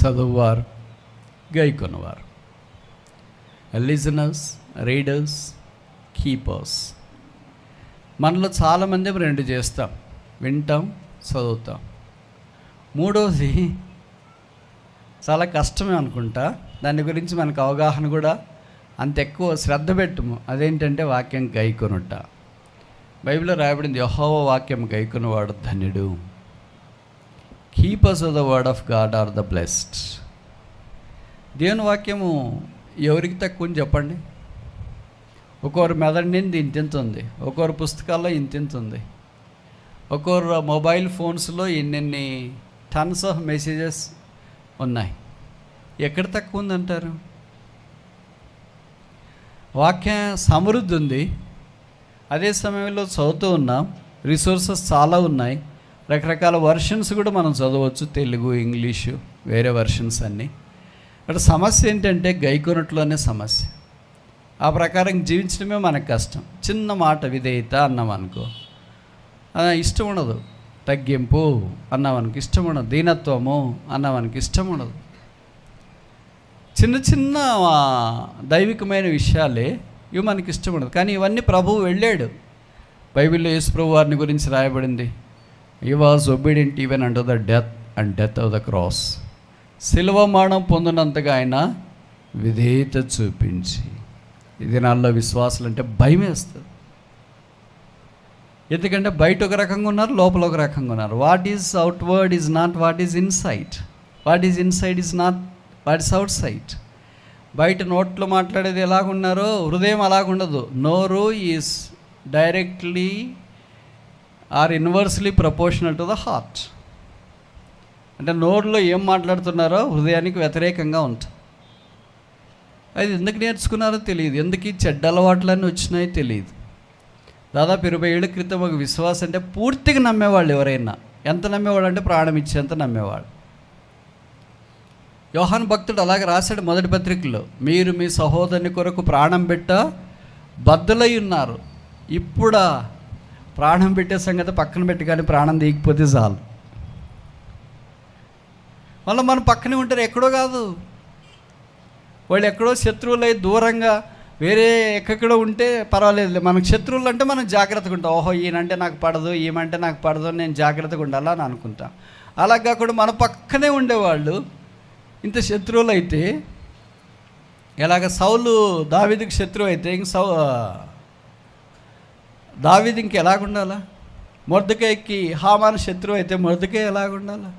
చదువువారు, గైకొనవారు. Listeners, readers, keepers. మనలో చాలామంది 2 చేస్తాం, వింటాం, చదువుతాం. 3వది చాలా కష్టమే అనుకుంటా. దాని గురించి మనకు అవగాహన కూడా అంత ఎక్కువ శ్రద్ధ పెట్టము. అదేంటంటే వాక్యం గైకొనుట. బైబిల్లో రాయబడింది, యెహోవా వాక్యం గైకొనువాడు ధన్యుడు. Keepers of the word of God are the blessed. దేవుని వాక్యము ఎవరికి తక్కువ అని చెప్పండి? ఒక్కొరు మెదడు నింది ఇంతింత ఉంది, ఒక్కొరు పుస్తకాల్లో ఇంతింత ఉంది, ఒక్కొరు మొబైల్ ఫోన్స్లో ఎన్నెన్ని టన్స్ ఆఫ్ మెసేజెస్ ఉన్నాయి. ఎక్కడ తక్కువ ఉందంటారు? వాక్యం సమృద్ధి ఉంది, అదే సమయంలో చదువుతూ ఉన్నాం, రిసోర్సెస్ చాలా ఉన్నాయి, రకరకాల వర్షన్స్ కూడా మనం చదవచ్చు, తెలుగు, ఇంగ్లీషు, వేరే వర్షన్స్ అన్నీ. అక్కడ సమస్య ఏంటంటే గైకొనట్లోనే సమస్య. ఆ ప్రకారం జీవించడమే మనకు కష్టం. చిన్న మాట విధేయత అన్నాం అనుకో, ఇష్టం ఉండదు. తగ్గింపు అన్నామనుకో ఇష్టం ఉండదు. దీనత్వము అన్నామనుకో ఇష్టం ఉండదు. చిన్న చిన్న దైవికమైన విషయాలే ఇవి మనకి ఇష్టం ఉండదు. కానీ ఇవన్నీ ప్రభువు వెళ్ళాడు. బైబిల్లో యేసు ప్రభు వారిని గురించి రాయబడింది, he was obedient even under the death of the cross. శిలువ మరణం పొందినంతగా ఆయన విధేయత చూపించి. ఈ దినాల్లో విశ్వాసులు అంటే భయం వేస్తుంది. ఎందుకంటే బయట ఒక రకంగా ఉన్నారు, లోపల ఒక రకంగా ఉన్నారు. What is outward is not what is inside, what is inside is not what is out side. బయట నోట్లో మాట్లాడేది ఎలాగున్నారో హృదయం అలాగుండదు. నోరు is directly or inversely proportional to the heart. అంటే నోరులో ఏం మాట్లాడుతున్నారో హృదయానికి వ్యతిరేకంగా ఉంటుంది. అది ఎందుకు నేర్చుకున్నారో తెలియదు, ఎందుకు ఈ చెడ్డ అలవాట్లన్నీ వచ్చినాయో తెలియదు. దాదాపు 20 ఏళ్ళ క్రితం ఒక విశ్వాసం అంటే పూర్తిగా నమ్మేవాళ్ళు. ఎవరైనా ఎంత నమ్మేవాడు అంటే ప్రాణం ఇచ్చేంత నమ్మేవాడు. యోహాను భక్తుడు అలాగే రాశాడు మొదటి పత్రికలో, మీరు మీ సహోదరుని కొరకు ప్రాణం పెట్ట బద్దులై ఉన్నారు. ఇప్పుడా ప్రాణం పెట్టే సంగతి పక్కన పెట్టి, కానీ ప్రాణం తీయకపోతే చాలు. మళ్ళీ మనం పక్కనే ఉంటారు, ఎక్కడో కాదు, వాళ్ళు ఎక్కడో శత్రువులై దూరంగా వేరే ఎక్కడో ఉంటే పర్వాలేదు. మనకు శత్రువులు అంటే మనం జాగ్రత్తగా ఉంటాం. ఓహో ఈయనంటే నాకు పడదు, ఈమంటే నాకు పడదు, నేను జాగ్రత్తగా ఉండాలా అని అనుకుంటాం. అలా కాకుండా మన పక్కనే ఉండేవాళ్ళు ఇంత శత్రువులు అయితే, ఎలాగ సౌలు దావీదుకి శత్రువు అయితే దావీదు ఇంక ఎలాగుండాలా? మొర్దెకైకి హామాను శత్రువు అయితే మొర్దెకై ఎలాగుండాలా?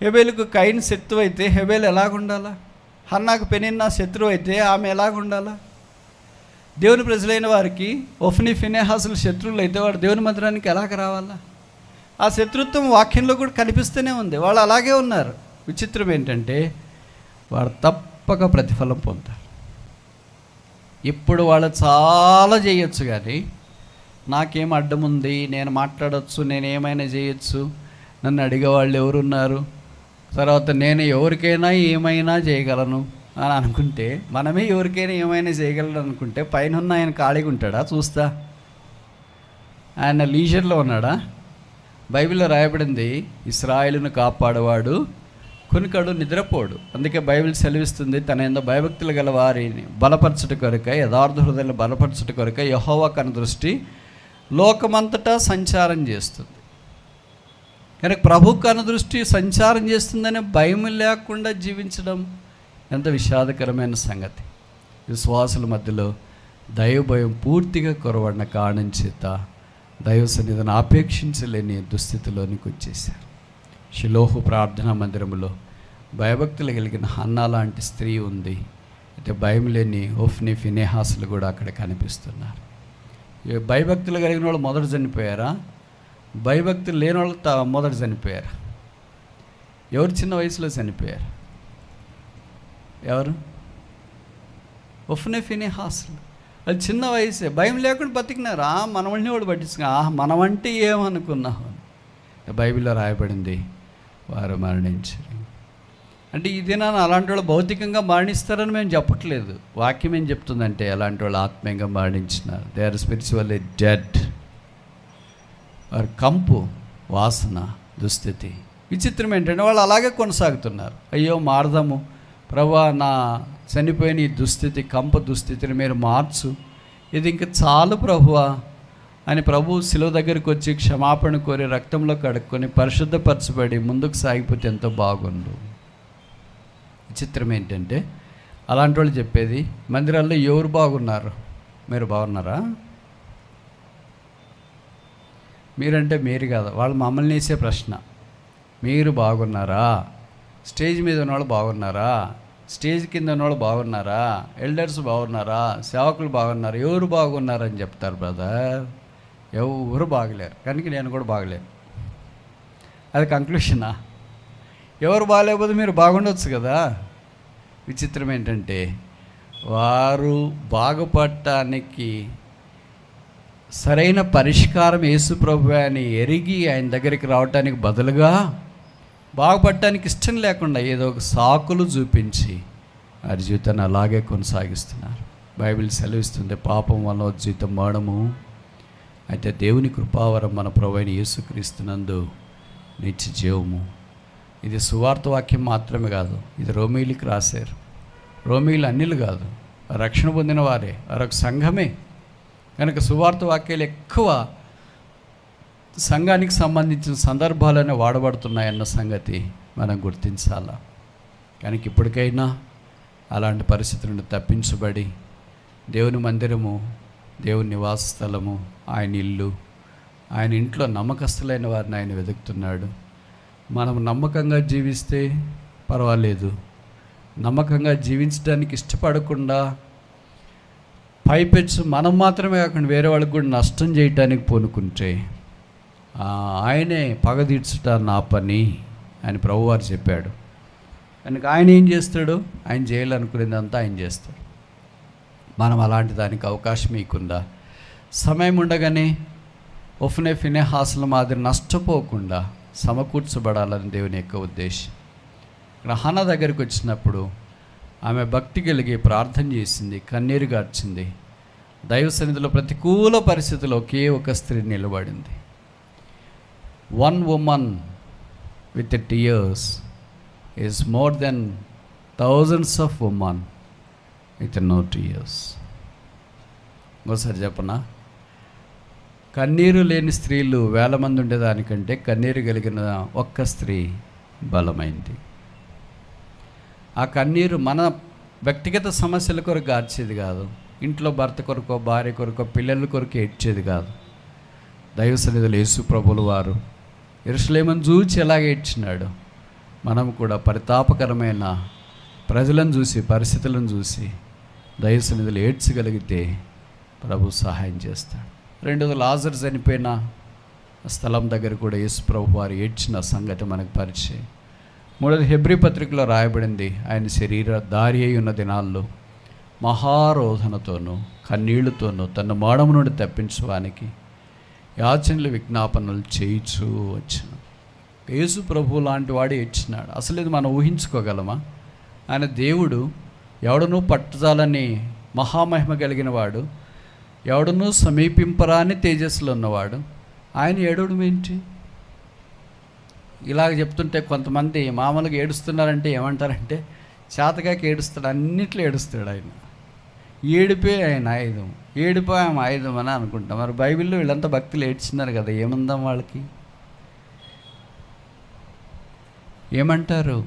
హెబేలుకు కయీను శత్రువు అయితే హెబేలు ఎలాగుండాలా? హన్నాకు పెనిన్నా శత్రువు అయితే ఆమె ఎలాగుండాలా? దేవుని ప్రజలైన వారికి ఒఫ్ని ఫినెహాసులు శత్రువులు అయితే వాడు దేవుని మందిరానికి ఎలాగ రావాలా? ఆ శత్రుత్వం వాక్యంలో కూడా కనిపిస్తూనే ఉంది. వాళ్ళు అలాగే ఉన్నారు. విచిత్రం ఏంటంటే వాడు తప్పక ప్రతిఫలం పొందుతారు. ఇప్పుడు వాళ్ళు చాలా చేయొచ్చు, కానీ నాకేం అడ్డం ఉంది, నేను మాట్లాడవచ్చు, నేను ఏమైనా చేయొచ్చు, నన్ను అడిగేవాళ్ళు ఎవరున్నారు, తర్వాత నేను ఎవరికైనా ఏమైనా చేయగలను అని అనుకుంటే, మనమే ఎవరికైనా ఏమైనా చేయగలను అనుకుంటే, పైన ఉన్న ఆయన ఖాళీగా ఉంటాడా? చూస్తా ఆయన లీజర్లో ఉన్నాడా? బైబిల్లో రాయబడింది, ఇశ్రాయేలును కాపాడేవాడు కొనుకడు నిద్రపోడు. అందుకే బైబిల్ సెలవిస్తుంది, తన యందు భయభక్తులు గల వారిని బలపరచుట కొరకై, యథార్థ హృదయాలను బలపరచుట కొరకై యెహోవా కనుదృష్టి లోకమంతటా సంచారం చేస్తుంది. కనుక ప్రభు కనుదృష్టి సంచారం చేస్తుందనే భయం లేకుండా జీవించడం ఎంత విషాదకరమైన సంగతి. విశ్వాసుల మధ్యలో దైవ భయం పూర్తిగా కొరవడిన కారణం చేత దైవ సన్నిధిని ఆపేక్షించలేని దుస్థితిలోనికి వచ్చేసారు. షిలోహు ప్రార్థనా మందిరంలో భయభక్తులు కలిగిన హన్నా లాంటి స్త్రీ ఉంది. అయితే భయం లేని ఒఫ్ని ఫినెహాసులు కూడా అక్కడ కనిపిస్తున్నారు. భయభక్తులు కలిగిన వాళ్ళు మొదట చనిపోయారా? భయభక్తులు లేని వాళ్ళు మొదట చనిపోయారా? ఎవరు చిన్న వయసులో చనిపోయారు? ఎవరు? ఒఫ్ని ఫినెహాసులు. అది చిన్న వయసే, భయం లేకుండా బతికినారా? మనవల్ని వాడు పట్టించుకున్నా, మనమంటే ఏమనుకున్నావు? బైబిల్లో రాయబడింది, వారు మరణించారు. అంటే ఈ దినాన్ని అలాంటి వాళ్ళు భౌతికంగా మరణిస్తారని మేము చెప్పట్లేదు. వాక్యం ఏం చెప్తుందంటే అలాంటి వాళ్ళు ఆత్మీయంగా మరణించినారు. They are spiritually dead. వారు కంపు, వాసన, దుస్థితి. విచిత్రం ఏంటంటే వాళ్ళు అలాగే కొనసాగుతున్నారు. అయ్యో మారదాము ప్రభువా, నా చనిపోయిన ఈ దుస్థితి, కంప దుస్థితిని మీరు మార్చు, ఇది ఇంక చాలు ప్రభువా అని ప్రభు శిలువ దగ్గరికి వచ్చి క్షమాపణ కోరి రక్తంలో కడుక్కొని పరిశుద్ధపరచబడి ముందుకు సాగిపోతే ఎంతో బాగుండు. విచిత్రం ఏంటంటే అలాంటి వాళ్ళు చెప్పేది, మందిరాల్లో ఎవరు బాగున్నారు? మీరు బాగున్నారా? మీరంటే మీరు కాదు, వాళ్ళు మమ్మల్ని వేసే ప్రశ్న, మీరు బాగున్నారా? స్టేజ్ మీద ఉన్నవాళ్ళు బాగున్నారా? స్టేజ్ కింద ఉన్నవాళ్ళు బాగున్నారా? ఎల్డర్స్ బాగున్నారా? సేవకులు బాగున్నారు? ఎవరు బాగున్నారని చెప్తారు బ్రదర్. ఎవరు బాగలేరు, కనుక నేను కూడా బాగలేను. అది కంక్లూషనా? ఎవరు బాగలేకపోతే మీరు బాగుండొచ్చు కదా. విచిత్రం ఏంటంటే వారు బాగుపడటానికి సరైన పరిష్కారం యేసు ప్రభువే అని ఎరిగి ఆయన దగ్గరికి రావటానికి బదులుగా బాగుపడటానికి ఇష్టం లేకుండా ఏదో ఒక సాకులు చూపించి వారి జీవితాన్ని అలాగే కొనసాగిస్తున్నారు. బైబిల్ సెలవిస్తుంది, పాపం వల్ల జీవితం మరణము, అయితే దేవుని కృపావరం మన ప్రభువైన యేసుక్రీస్తునందు నిత్య జీవము. ఇది సువార్త వాక్యం మాత్రమే కాదు, ఇది రోమీయులకు రాశారు. రోమీయులు అన్యులు కాదు, రక్షణ పొందిన వారే, వారొక సంఘమే. కనుక సువార్త వాక్యాలు ఎక్కువ సంఘానికి సంబంధించిన సందర్భాలనే వాడబడుతున్నాయన్న సంగతి మనం గుర్తించాలా. కనుక ఇప్పటికైనా అలాంటి పరిస్థితుల నుండి తప్పించబడి దేవుని మందిరము, దేవుని నివాస స్థలము, ఆయన ఇల్లు, ఆయన ఇంట్లో నమ్మకస్తులైన వారిని ఆయన వెతుకుతున్నాడు. మనం నమ్మకంగా జీవిస్తే పర్వాలేదు, నమ్మకంగా జీవించడానికి ఇష్టపడకుండా పైపెచ్చు మనం మాత్రమే కాకుండా వేరే వాళ్ళకి కూడా నష్టం చేయటానికి పూనుకుంటే ఆయనే పగ తీర్చుట నా పని అని ప్రభువారు చెప్పాడు. కనుక ఆయన ఏం చేస్తాడు? ఆయన చేయాలనుకునేదంతా ఆయన చేస్తాడు. మనం అలాంటి దానికి అవకాశం ఇవ్వకుండా సమయం ఉండగానే ఒఫ్నే ఫినెహాసుల మాదిరి నష్టపోకుండా సమకూర్చబడాలని దేవుని యొక్క ఉద్దేశం. ఇక్కడ హన్నా దగ్గరికి వచ్చినప్పుడు ఆమె భక్తి కలిగి ప్రార్థన చేసింది, కన్నీరు గార్చింది. దైవ సన్నిధిలో ప్రతికూల పరిస్థితుల్లో ఒకే ఒక స్త్రీ నిలబడింది. One woman with tears is more than thousands of woman with no tears. ఇంకోసారి చెప్పనా? కన్నీరు లేని స్త్రీలు వేల మంది ఉండేదానికంటే కన్నీరు కలిగిన ఒక్క స్త్రీ బలమైంది. ఆ కన్నీరు మన వ్యక్తిగత సమస్యల కొరకు గార్చేది కాదు, ఇంట్లో భర్త కొరకో భార్య కొరకో పిల్లల కొరకు ఏడ్చేది కాదు. దైవ సన్నిధిలో యేసు ప్రభువుల వారు యెరూషలేమును చూచి ఎలాగ ఏడ్చినాడు, మనం కూడా పరితాపకరమైన ప్రజలను చూసి పరిస్థితులను చూసి దైవ సన్నిధిలో ఏడ్చగలిగితే ప్రభు సహాయం చేస్తాడు. రెండోది లాజరు చనిపోయిన స్థలం దగ్గర కూడా యేసు ప్రభు వారు ఏడ్చిన సంగతి మనకు పరిచయం. మూడోది హెబ్రీ పత్రికలో రాయబడింది, ఆయన శరీర దారి అయి ఉన్న దినాల్లో మహారోధనతోనూ కన్నీళ్లతోనూ తన మరణము నుండి తప్పించడానికి యాచనలు విజ్ఞాపనలు చేయించు వచ్చిన యేసు ప్రభు లాంటి వాడు ఏడ్చినాడు. అసలు ఇది మనం ఊహించుకోగలమా? ఆయన దేవుడు, ఎవడనూ పట్టుదలని మహామహిమ కలిగిన వాడు, ఎవడనూ సమీపింపరాని తేజస్సులో ఉన్నవాడు, ఆయన ఏడవడం ఏంటి? ఇలాగ చెప్తుంటే కొంతమంది మామూలుగా ఏడుస్తున్నారంటే ఏమంటారంటే చేతగాకి ఏడుస్తాడు, అన్నిట్లో ఏడుస్తాడు ఆయన. ఏడిపే ఆయన ఆయుధం, ఏడిపో ఆమె ఆయుధం అని అనుకుంటాం. మరి బైబిల్లో వీళ్ళంతా భక్తులు ఏడ్చినారు కదా, ఏముందాం వాళ్ళకి? ఏమంటారు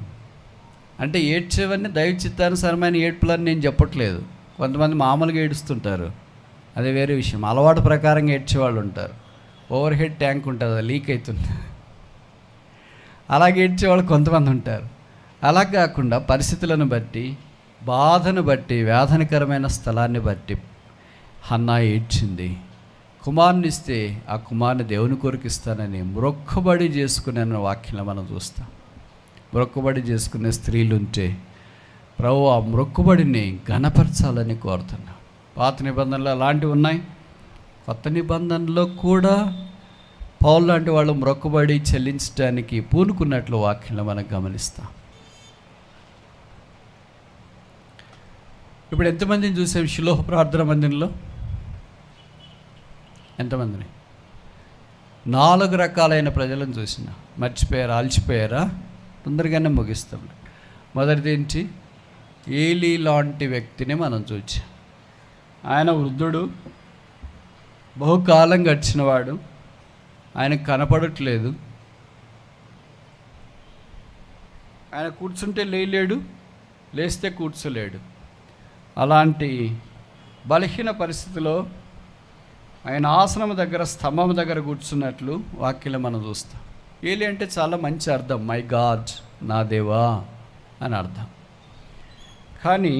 అంటే ఏడ్చేవన్నీ దైవ చిత్తానుసారమైన ఏడ్పులని నేను చెప్పట్లేదు. కొంతమంది మామూలుగా ఏడుస్తుంటారు, అది వేరే విషయం. అలవాటు ప్రకారంగా ఏడ్చేవాళ్ళు ఉంటారు. ఓవర్ హెడ్ ట్యాంక్ ఉంటుంది, అది లీక్ అవుతుంది, అలాగే ఏడ్చేవాళ్ళు కొంతమంది ఉంటారు. అలా కాకుండా పరిస్థితులను బట్టి, బాధను బట్టి, వేదనకరమైన స్థలాన్ని బట్టి హన్నా ఏడ్చింది. కుమారుని ఇస్తే ఆ కుమారుని దేవుని కొరకు ఇస్తానని మ్రొక్కుబడి చేసుకునే వాక్యంలో మనం చూస్తాం. మ్రొక్కుబడి చేసుకునే స్త్రీలు ఉంటే ప్రభు ఆ మ్రొక్కుబడిని ఘనపరచాలని కోరుతున్నా. పాత నిబంధనలు అలాంటివి ఉన్నాయి, కొత్త నిబంధనలో కూడా పౌలు లాంటి వాళ్ళు మ్రొక్కుబడి చెల్లించడానికి పూనుకున్నట్లు వాక్యంలో మనం గమనిస్తాం. ఇప్పుడు ఎంతమందిని చూసాం షిలోహ ప్రార్థన మందిరంలో? ఎంతమందిని? 4 రకాలైన ప్రజలను చూసిన. మర్చిపోయారా? అలసిపోయారా? తొందరగానే ముగిస్తాం. మొదటిది ఏంటి? ఏలీ లాంటి వ్యక్తిని మనం చూచాం. ఆయన వృద్ధుడు, బహుకాలం గడిచినవాడు, ఆయనకు కనపడట్లేదు. ఆయన కూర్చుంటే లేలేడు, లేస్తే కూర్చోలేడు. అలాంటి బలహీన పరిస్థితిలో ఆయన ఆసనం దగ్గర, స్తంభం దగ్గర కూర్చున్నట్లు వాక్యంలో మనం చూస్తాం. ఏలి అంటే చాలా మంచి అర్థం, మై గాడ్, నా దేవా అని అర్థం. కానీ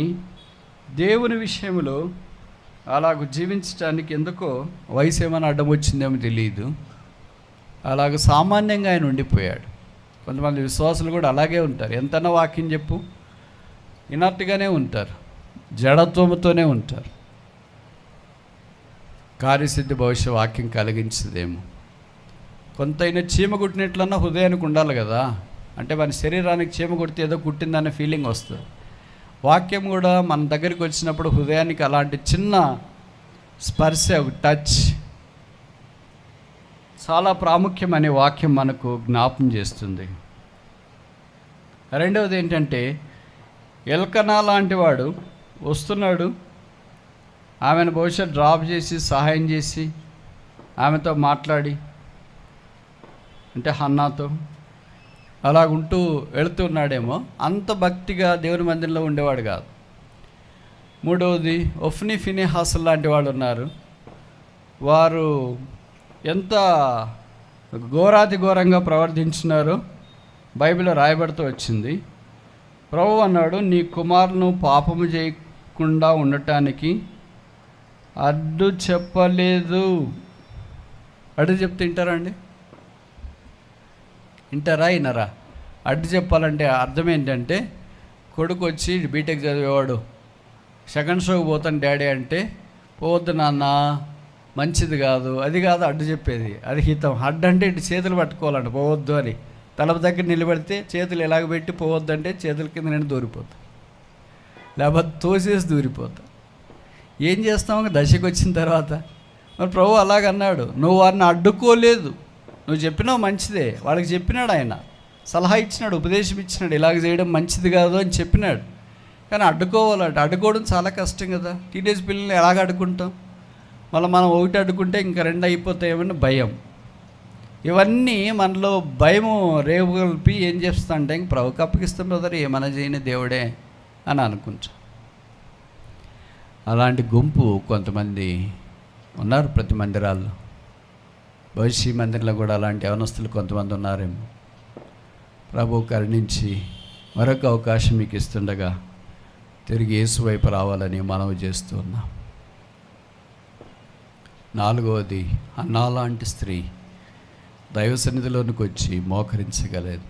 దేవుని విషయంలో అలాగ జీవించడానికి ఎందుకో వయసు ఏమైనా అడ్డం వచ్చిందేమో తెలియదు, అలాగ సామాన్యంగా ఆయన ఉండిపోయాడు. కొంతమంది విశ్వాసులు కూడా అలాగే ఉంటారు. ఎంతన్నా వాక్యం చెప్పు, ఇనర్ట్గానే ఉంటారు, జడత్వంతోనే ఉంటారు. కార్యసిద్ధి భవిష్య వాక్యం కలిగించదేమో. కొంతైనా చీమ కుట్టినట్లన్నా హృదయానికి ఉండాలి కదా. అంటే మన శరీరానికి చీమ కుడితే ఏదో కుట్టిందనే ఫీలింగ్ వస్తుంది. వాక్యం కూడా మన దగ్గరికి వచ్చినప్పుడు హృదయానికి అలాంటి చిన్న స్పర్శ, టచ్ చాలా ప్రాముఖ్యమనే వాక్యం మనకు జ్ఞాపం చేస్తుంది. రెండవది ఏంటంటే, ఎల్కనా లాంటి వాడు వస్తున్నాడు, ఆమెను బహుశా డ్రాప్ చేసి సహాయం చేసి ఆమెతో మాట్లాడి, అంటే హన్నాతో అలాగుంటూ వెళుతున్నాడేమో. అంత భక్తిగా దేవుని మందిరంలో ఉండేవాడు కాదు. మూడవది ఒఫ్నీ ఫినెహాసులు లాంటి వాళ్ళు ఉన్నారు. వారు ఎంత ఘోరాతి ఘోరంగా ప్రవర్తించినారో బైబిల్లో రాయబడుతూ వచ్చింది. ప్రభువు అన్నాడు, నీ కుమారును పాపము చేయకుండా ఉండటానికి అడ్డు చెప్పలేదు. అడ్డు చెప్తే వింటారా అండి? వింటారా వినరా? అడ్డు చెప్పాలంటే అర్థం ఏంటంటే, కొడుకు వచ్చి బీటెక్ చదివేవాడు సెకండ్ షోకి పోతాను డాడీ అంటే, పోవద్దు నాన్న, మంచిది కాదు, అది కాదు అడ్డు చెప్పేది, అది హితం. అడ్డు అంటే ఇటు చేతులు పట్టుకోవాలంట, పోవద్దు అని. తలప దగ్గర నిలబెడితే చేతులు ఎలాగ పెట్టి పోవద్దు అంటే చేతుల కింద నేను దూరిపోతా, లేకపోతే తోసేసి దూరిపోతా. ఏం చేస్తాము దశకు వచ్చిన తర్వాత? మరి ప్రభు అలాగన్నాడు, నువ్వు వారిని అడ్డుకోలేదు, నువ్వు చెప్పినావు మంచిదే, వాళ్ళకి చెప్పినాడు, ఆయన సలహా ఇచ్చినాడు, ఉపదేశం ఇచ్చినాడు, ఇలాగ చేయడం మంచిది కాదు అని చెప్పినాడు. కానీ అడ్డుకోవాలంట. అడ్డుకోవడం చాలా కష్టం కదా. టీనేజ్ పిల్లల్ని ఎలాగ అడ్డుకుంటాం? మళ్ళీ మనం ఒకటి అడ్డుకుంటే ఇంకా రెండు అయిపోతాయేమని భయం. ఇవన్నీ మనలో భయము రేపుగలిపి ఏం చేస్తా అంటే, ఇంక ప్రభుకి అప్పగిస్తాం బ్రదర్, ఏమైనా చేయని దేవుడే అని అనుకుంటాం. అలాంటి గుంపు కొంతమంది ఉన్నారు ప్రతి మందిరాల్లో. భవిష్య మందిరంలో కూడా అలాంటి యవనస్తులు కొంతమంది ఉన్నారేమో. ప్రభు కరుణించి మరొక అవకాశం మీకు ఇస్తుండగా తిరిగి యేసు వైపు రావాలని మనవి చేస్తూ ఉన్నాం. 4వది, అన్నా లాంటి స్త్రీ దైవ సన్నిధిలోనికి వచ్చి మోకరించగలదు.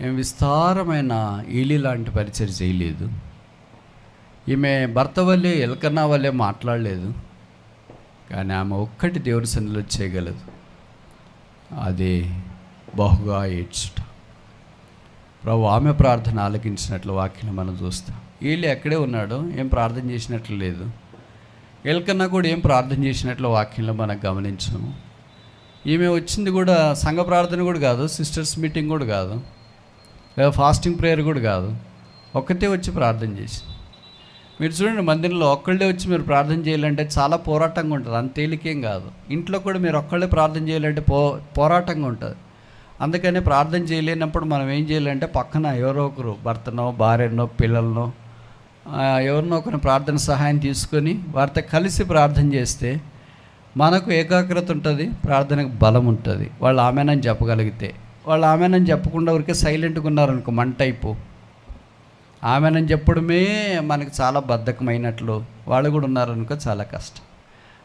ఏం విస్తారమైన ఈలి లాంటి పరిచయం చేయలేదు. ఈమె భర్త వల్లే ఎల్కన్నా వల్లే మాట్లాడలేదు, కానీ ఆమె ఒక్కటి దేవుని సన్నిధిలో చేయగలదు, అదే బహుగా ఏడ్చుట. ప్రభు ఆమె ప్రార్థన ఆలకించినట్లు వాక్యం మనం చూస్తాం. వీళ్ళు ఎక్కడే ఉన్నాడో ఏం ప్రార్థన చేసినట్లు లేదు. ఎల్కన్నా కూడా ఏం ప్రార్థన చేసినట్లు వాక్యంలో మనం గమనించాము. ఈమె వచ్చింది కూడా సంఘ ప్రార్థన కూడా కాదు, సిస్టర్స్ మీటింగ్ కూడా కాదు, లేదా ఫాస్టింగ్ ప్రేయర్ కూడా కాదు, ఒక్కతే వచ్చి ప్రార్థన చేసి. మీరు చూడండి, మందిరంలో ఒక్కళ్ళే వచ్చి మీరు ప్రార్థన చేయాలంటే చాలా పోరాటంగా ఉంటుంది, అంత తేలికేం కాదు. ఇంట్లో కూడా మీరు ఒక్కళ్ళే ప్రార్థన చేయాలంటే పోరాటంగా ఉంటుంది. అందుకని ప్రార్థన చేయలేనప్పుడు మనం ఏం చేయాలంటే, పక్కన ఎవరో ఒకరు భర్తనో భార్యనో పిల్లలనో ఎవరినో ఒకరిని ప్రార్థన సహాయం తీసుకొని వారితో కలిసి ప్రార్థన చేస్తే మనకు ఏకాగ్రత ఉంటుంది, ప్రార్థనకు బలం ఉంటుంది. వాళ్ళు ఆమెనని చెప్పగలిగితే. వాళ్ళు ఆమెనని చెప్పకుండా ఊరికే సైలెంట్గా ఉన్నారనుకో, మంట అయిపో. ఆమెనని చెప్పడమే మనకు చాలా బద్ధకమైనట్లు వాళ్ళు కూడా ఉన్నారనుకో, చాలా కష్టం.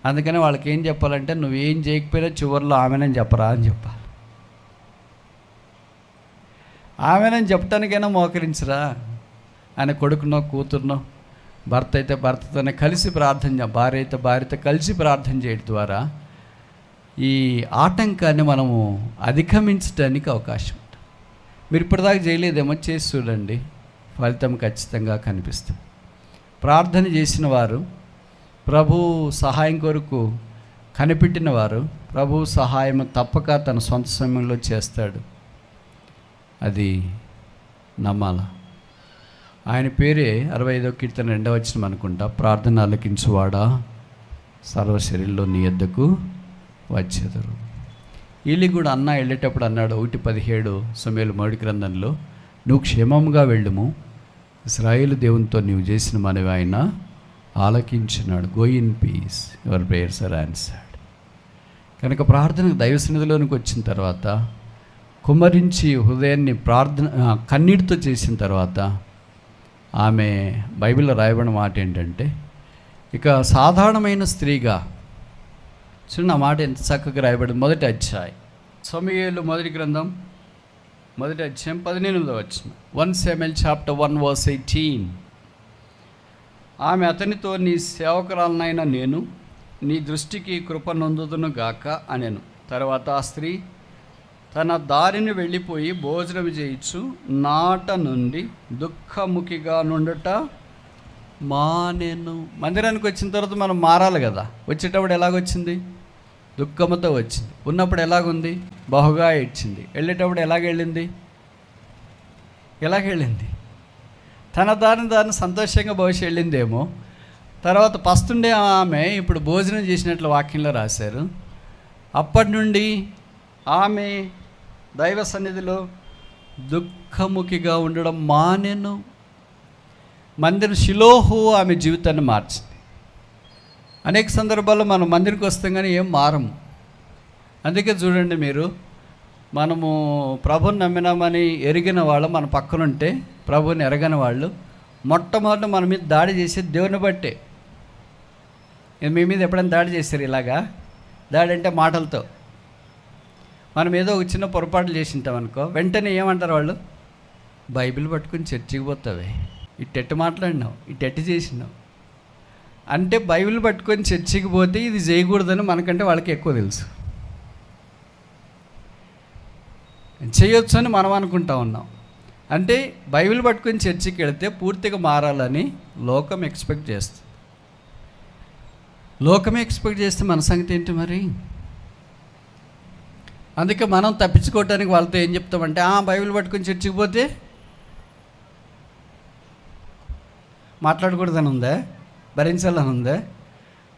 అందుకని వాళ్ళకి ఏం చెప్పాలంటే, నువ్వేం చేయకపోయినా చివరిలో ఆమెనని చెప్పరా అని చెప్పాలి. ఆమెనని చెప్పడానికైనా మోకరించరా. ఆయన కొడుకునో కూతురునో, భర్త అయితే భర్తతోనే కలిసి ప్రార్థన, భార్య అయితే భార్యతో కలిసి ప్రార్థన చేయడం ద్వారా ఈ ఆటంకాన్ని మనము అధిగమించడానికి అవకాశం ఉంటుంది. మీరు ఇప్పటిదాకా చేయలేదేమో, చేసి చూడండి, ఫలితం ఖచ్చితంగా కనిపిస్తుంది. ప్రార్థన చేసిన వారు, ప్రభు సహాయం కొరకు కనిపెట్టిన వారు, ప్రభు సహాయం తప్పక తన సొంత సమయంలో చేస్తాడు, అది నమ్మాల. ఆయన పేరే 65వ కీర్తన 2వ వచనం అనుకుంటా, ప్రార్థన ఆలకించువాడా సర్వశరీరంలో నీ యొద్దకు వచ్చేదరు. వీళ్ళు కూడా అన్న వెళ్ళేటప్పుడు అన్నాడు 1:17 సమూయేలు మొదటి గ్రంథంలో, నువ్వు క్షేమంగా వెళ్ళుము, ఇశ్రాయేలు దేవునితో నీవు చేసిన మనవి ఆయన ఆలకించినాడు. Go in peace, your prayers are answered. కనుక ప్రార్థనకు దైవ సన్నిధిలోనికి వచ్చిన తర్వాత, కుమ్మరించి హృదయాన్ని కన్నీటితో చేసిన తర్వాత, ఆమె బైబిల్లో రాయబడిన మాట ఏంటంటే, ఇక సాధారణమైన స్త్రీగా చిన్న మాట ఎంత చక్కగా రాయబడింది. మొదటి అధ్యాయం సమూయేలు మొదటి గ్రంథం 1వ అధ్యాయం 18వ వచనం. 1 Samuel chapter 1 verse 18. ఆమె అతనితో, నీ సేవకురాలనైన నేను నీ దృష్టికి కృప నొందుదును గాక అనెను. తర్వాత ఆ స్త్రీ తన దారిని వెళ్ళిపోయి భోజనం చేయించు నాట నుండి దుఃఖముఖిగా నుండుట మానెను. మందిరానికి వచ్చిన తర్వాత మనం మారాలి కదా. వచ్చేటప్పుడు ఎలాగొచ్చింది? దుఃఖముతో వచ్చింది. ఉన్నప్పుడు ఎలాగుంది? బహుగా ఏడ్చింది. వెళ్ళేటప్పుడు ఎలాగెళ్ళింది? తన దారిని సంతోషంగా భవిష్యత్తు వెళ్ళిందేమో. తర్వాత పస్తుండే ఆమె ఇప్పుడు భోజనం చేసినట్లు వాక్యంలో రాశారు. అప్పటి నుండి ఆమె దైవ సన్నిధిలో దుఃఖముఖిగా ఉండడం మానెను. మందిరం షిలోహు ఆమె జీవితాన్ని మార్చింది. అనేక సందర్భాల్లో మనం మందిరికి వస్తాం కానీ ఏం మారము. అందుకే చూడండి, మీరు మనము ప్రభుని నమ్మినామని ఎరిగిన వాళ్ళు మన పక్కనుంటే, ప్రభుని ఎరగని వాళ్ళు మొట్టమొదట మన మీద దాడి చేసేది దేవుని బట్టే. మీ మీద ఎప్పుడైనా దాడి చేశారు ఇలాగా? దాడి అంటే మాటలతో. మనం ఏదో ఒక చిన్న పొరపాట్లు చేసింటాం అనుకో, వెంటనే ఏమంటారు వాళ్ళు? బైబిల్ పట్టుకుని చర్చికి పోతావే, ఇట్టెట్టు మాట్లాడినావు, ఇట్టెట్టు చేసినావు అంటే బైబిల్ పట్టుకొని చర్చికి పోతే ఇది చేయకూడదని మనకంటే వాళ్ళకి ఎక్కువ తెలుసు. చేయొచ్చు అని మనం అనుకుంటా ఉన్నాం. అంటే బైబిల్ పట్టుకొని చర్చికి వెళితే పూర్తిగా మారాలని లోకం ఎక్స్పెక్ట్ చేస్తుంది. లోకమే ఎక్స్పెక్ట్ చేస్తే మన సంగతి ఏంటి మరి? అందుకే మనం తప్పించుకోవటానికి వాళ్ళతో ఏం చెప్తామంటే, బైబిల్ పట్టుకొని చర్చికి పోతే మాట్లాడకూడదని ఉందా, భరించాలని ఉందా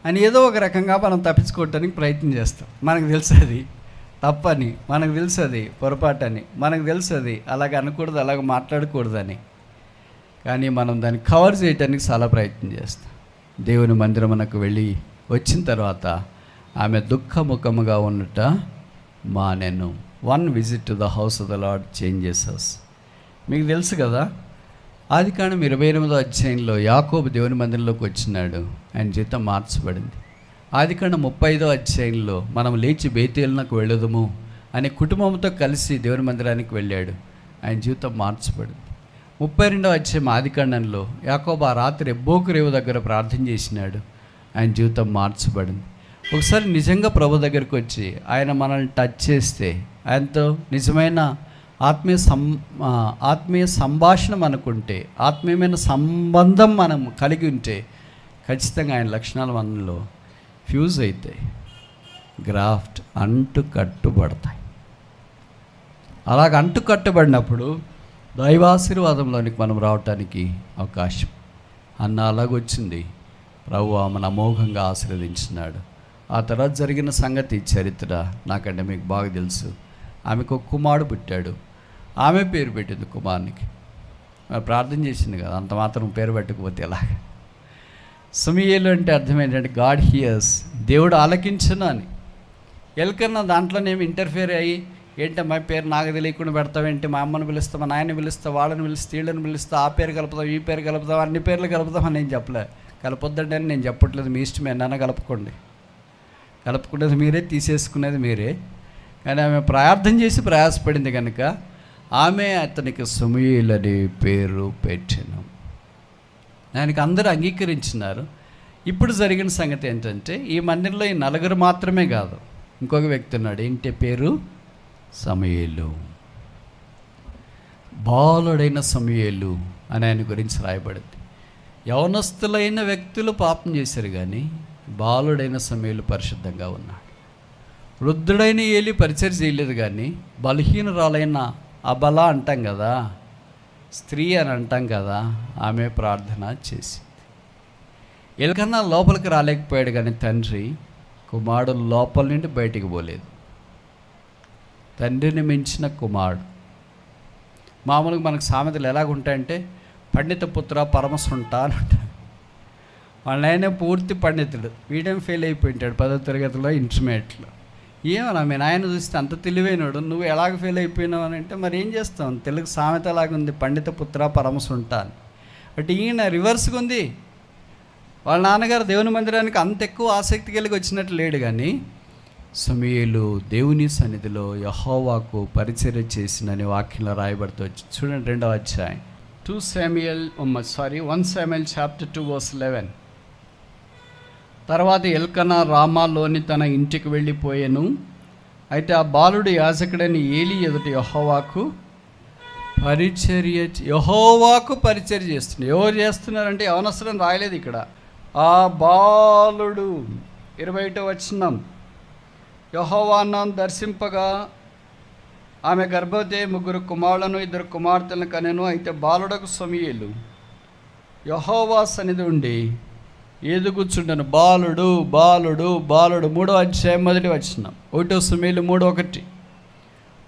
అని ఏదో ఒక రకంగా మనం తప్పించుకోవటానికి ప్రయత్నం చేస్తాం. మనకు తెలుసు అది తప్పని, మనకు తెలుసు అది పొరపాటని, మనకు తెలుసు అది అలాగ అనకూడదు, అలాగ మాట్లాడకూడదని. కానీ మనం దాన్ని కవర్ చేయడానికి చాలా ప్రయత్నం చేస్తాం. దేవుని మందిరమునకు వెళ్ళి వచ్చిన తర్వాత ఆమె దుఃఖముఖముగా ఉన్నట మానెను. 1 visit to the house of the Lord changes us. మీకు తెలుసు కదా, ఆదికాండం 28వ అధ్యాయంలో యాకోబు దేవుని మందిరంలోకి వచ్చినాడు, ఆయన జీవితం మార్చబడింది. ఆదికాండం 35వ అధ్యాయంలో మనం లేచి బేతేలునకు వెళ్ళదుము అనే కుటుంబంతో కలిసి దేవుని మందిరానికి వెళ్ళాడు, ఆయన జీవితం మార్చబడింది. 32వ అధ్యాయం ఆదికాండంలో యాకోబు ఆ రాత్రి ఎబ్బోకు రేవు దగ్గర ప్రార్థన చేసినాడు, ఆయన జీవితం మార్చబడింది. ఒకసారి నిజంగా ప్రభు దగ్గరికి వచ్చి ఆయన మనల్ని టచ్ చేస్తే, ఆయనతో నిజమైన ఆత్మీయ సంభాషణ మనకుంటే, ఆత్మీయమైన సంబంధం మనం కలిగి ఉంటే ఖచ్చితంగా ఆయన లక్షణాలు మనలో ఫ్యూజ్ అవుతాయి, గ్రాఫ్ట్ అంటుకట్టుబడతాయి. అలాగ అంటుకట్టబడినప్పుడు దైవాశీర్వాదంలోనికి మనం రావటానికి అవకాశం. అన్న అలాగొచ్చింది, ప్రభు ఆమెను అమోఘంగా ఆశీర్వదించినాడు. ఆ తర్వాత జరిగిన సంగతి చరిత్ర నాకంటే మీకు బాగా తెలుసు. ఆమెకు ఒక కుమారుడు పుట్టాడు, ఆమె పేరు పెట్టింది కుమారునికి. ప్రార్థన చేసింది కదా, అంత మాత్రం పేరు పెట్టకపోతే ఎలాగ? సమూయేలు అంటే అర్థం ఏంటంటే గాడ్ హియర్స్, దేవుడు ఆలకించును అని. ఎల్కన్నా దాంట్లోనేమి ఇంటర్ఫియర్ అయ్యి, ఏంటమ్మా పేరు నాకు తెలియకుండా పెడతావేంటి, మా అమ్మని పిలుస్తా, మా నాయన పిలుస్తా, వాళ్ళని పిలుస్తా, వీళ్ళని పిలుస్తా, ఆ పేరు కలుపుతాం, ఈ పేరు కలుపుతాం, అన్ని పేర్లు కలుపుతాం అని నేను చెప్పలే. కలపొద్దండి అని నేను చెప్పట్లేదు, మీ ఇష్టమే, ఎన్నైనా కలుపుకోండి. కలుపుకునేది మీరే, తీసేసుకునేది మీరే. కానీ ఆమె ప్రార్థన చేసి ప్రయాసపడింది కనుక ఆమె అతనికి సమూయేలు అనే పేరు పెట్టెను. దానికి అందరూ అంగీకరించినారు. ఇప్పుడు జరిగిన సంగతి ఏంటంటే, ఈ మందిరంలో ఈ 4 మాత్రమే కాదు, ఇంకొక వ్యక్తి ఉన్నాడు. ఏంటి పేరు? సమూయేలు. బాలుడైన సమూయేలు అని ఆయన గురించి రాయబడింది. యవనస్తులైన వ్యక్తులు పాపం చేశారు, కానీ బాలుడైన సమూయేలు పరిశుద్ధంగా ఉన్నాడు. వృద్ధుడైన ఏలి పరిచయం చేయలేదు, కానీ బలహీనురాలైన అబల అంటాం కదా, స్త్రీ అని అంటాం కదా, ఆమె ప్రార్థన చేసింది. ఎల్కన్నా లోపలికి రాలేకపోయాడు, కానీ తండ్రి కుమారుడు లోపల నుండి బయటికి పోలేదు. తండ్రిని మించిన కుమారుడు. మామూలుగా మనకు సామెతలు ఎలాగుంటాయంటే, పండిత పుత్ర పరమసుంట అని ఉంటాడు. వాళ్ళ ఆయనే పూర్తి పండితుడు, వీడేం ఫెయిల్ అయిపోయింటాడు 10వ తరగతిలో ఇంటర్మీడియట్లో. ఏమన్నా మీ నాయన చూస్తే అంత తెలివైనడు, నువ్వు ఎలాగ ఫెయిల్ అయిపోయినావు అని అంటే మరి ఏం చేస్తాం? తెలుగు సామెత ఎలాగుంది, పండిత పుత్ర పరమసుంట అని. బట్ ఈయన రివర్స్గా ఉంది. వాళ్ళ నాన్నగారు దేవుని మందిరానికి అంత ఎక్కువ ఆసక్తి కలిగి వచ్చినట్లు లేడు, కానీ సమూయేలు దేవుని సన్నిధిలో యెహోవాకు పరిచర్య చేసినని వాక్యంలో రాయబడుతూ వచ్చి చూడండి. 2వ అధ్యాయం 1 Samuel chapter 2 verse 11. తర్వాత ఎల్కనా రామాలోని తన ఇంటికి వెళ్ళిపోయాను. అయితే ఆ బాలుడు యాజకుడైన ఏలి ఎదుట యెహోవాకు పరిచర్య చేస్తున్నాడు. ఎవరు చేస్తున్నారంటే యవనస్తులను రాయలేదు ఇక్కడ. ఆ బాలుడు 21వ వచనం, యెహోవాను దర్శింపగా ఆమె గర్భవతి 3 కుమారులను 2 కుమార్తెలను కనెను. అయితే బాలుడకు సమూయేలు యెహోవా సన్నిధి ఉండి ఎదుగుచుండెను. బాలుడు 3వ అధ్యాయం 1వ వచనం, 1 సమూయేలు 3:1.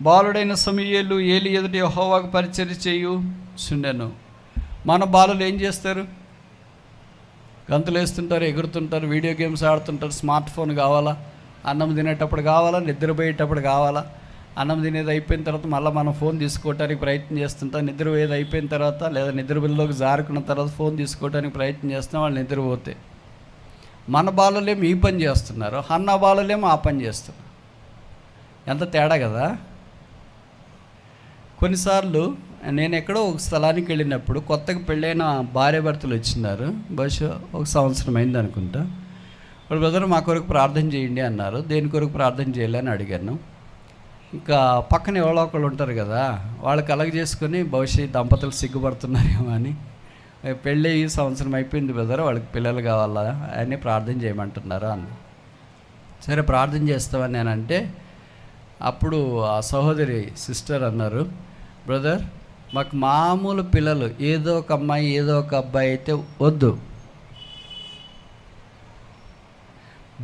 బాలుడైన సమూయేలు ఏలి ఎదుట యెహోవాకు పరిచర్య చేయుచుండెను. మన బాలులు ఏం చేస్తారు? గంతులు వేస్తుంటారు, ఎగురుతుంటారు, వీడియో గేమ్స్ ఆడుతుంటారు, స్మార్ట్ ఫోన్ కావాలా, అన్నం తినేటప్పుడు కావాలా, నిద్రపోయేటప్పుడు కావాలా, అన్నం తినేది అయిపోయిన తర్వాత మళ్ళీ మనం ఫోన్ తీసుకోవడానికి ప్రయత్నం చేస్తుంటాం. నిద్రపోయేది అయిపోయిన తర్వాత లేదా నిద్రలోకి జారుకున్న తర్వాత ఫోన్ తీసుకోవడానికి ప్రయత్నం చేస్తున్నాం. వాళ్ళు నిద్రపోతే మన బాలలేమో ఈ పని చేస్తున్నారు, హన్నా బాలలేమో ఆ పని చేస్తున్నారు. ఎంత తేడా కదా. కొన్నిసార్లు నేను ఎక్కడో ఒక స్థలానికి వెళ్ళినప్పుడు కొత్తగా పెళ్ళైన భార్యాభర్తలు వచ్చినారు. బహుశా 1 సంవత్సరం అయింది అనుకుంటా. వాళ్ళు బ్రదర్ మా కొరకు ప్రార్థన చేయండి అన్నారు. దేని కొరకు ప్రార్థన చేయాలని అడిగాను. ఇంకా పక్కన ఎవరో ఒకళ్ళు ఉంటారు కదా, వాళ్ళు కలగ చేసుకొని బహుశా దంపతులు సిగ్గుపడుతున్నారేమో అని, పెళ్ళి ఈ సంవత్సరం అయిపోయింది బ్రదర్, వాళ్ళకి పిల్లలు కావాలా అని ప్రార్థన చేయమంటున్నారు అన్న. సరే ప్రార్థన చేస్తామని నేనంటే అప్పుడు ఆ సహోదరి సిస్టర్ అన్నారు, బ్రదర్ మాకు మామూలు పిల్లలు ఏదో ఒక అమ్మాయి ఏదో ఒక అబ్బాయి అయితే వద్దు,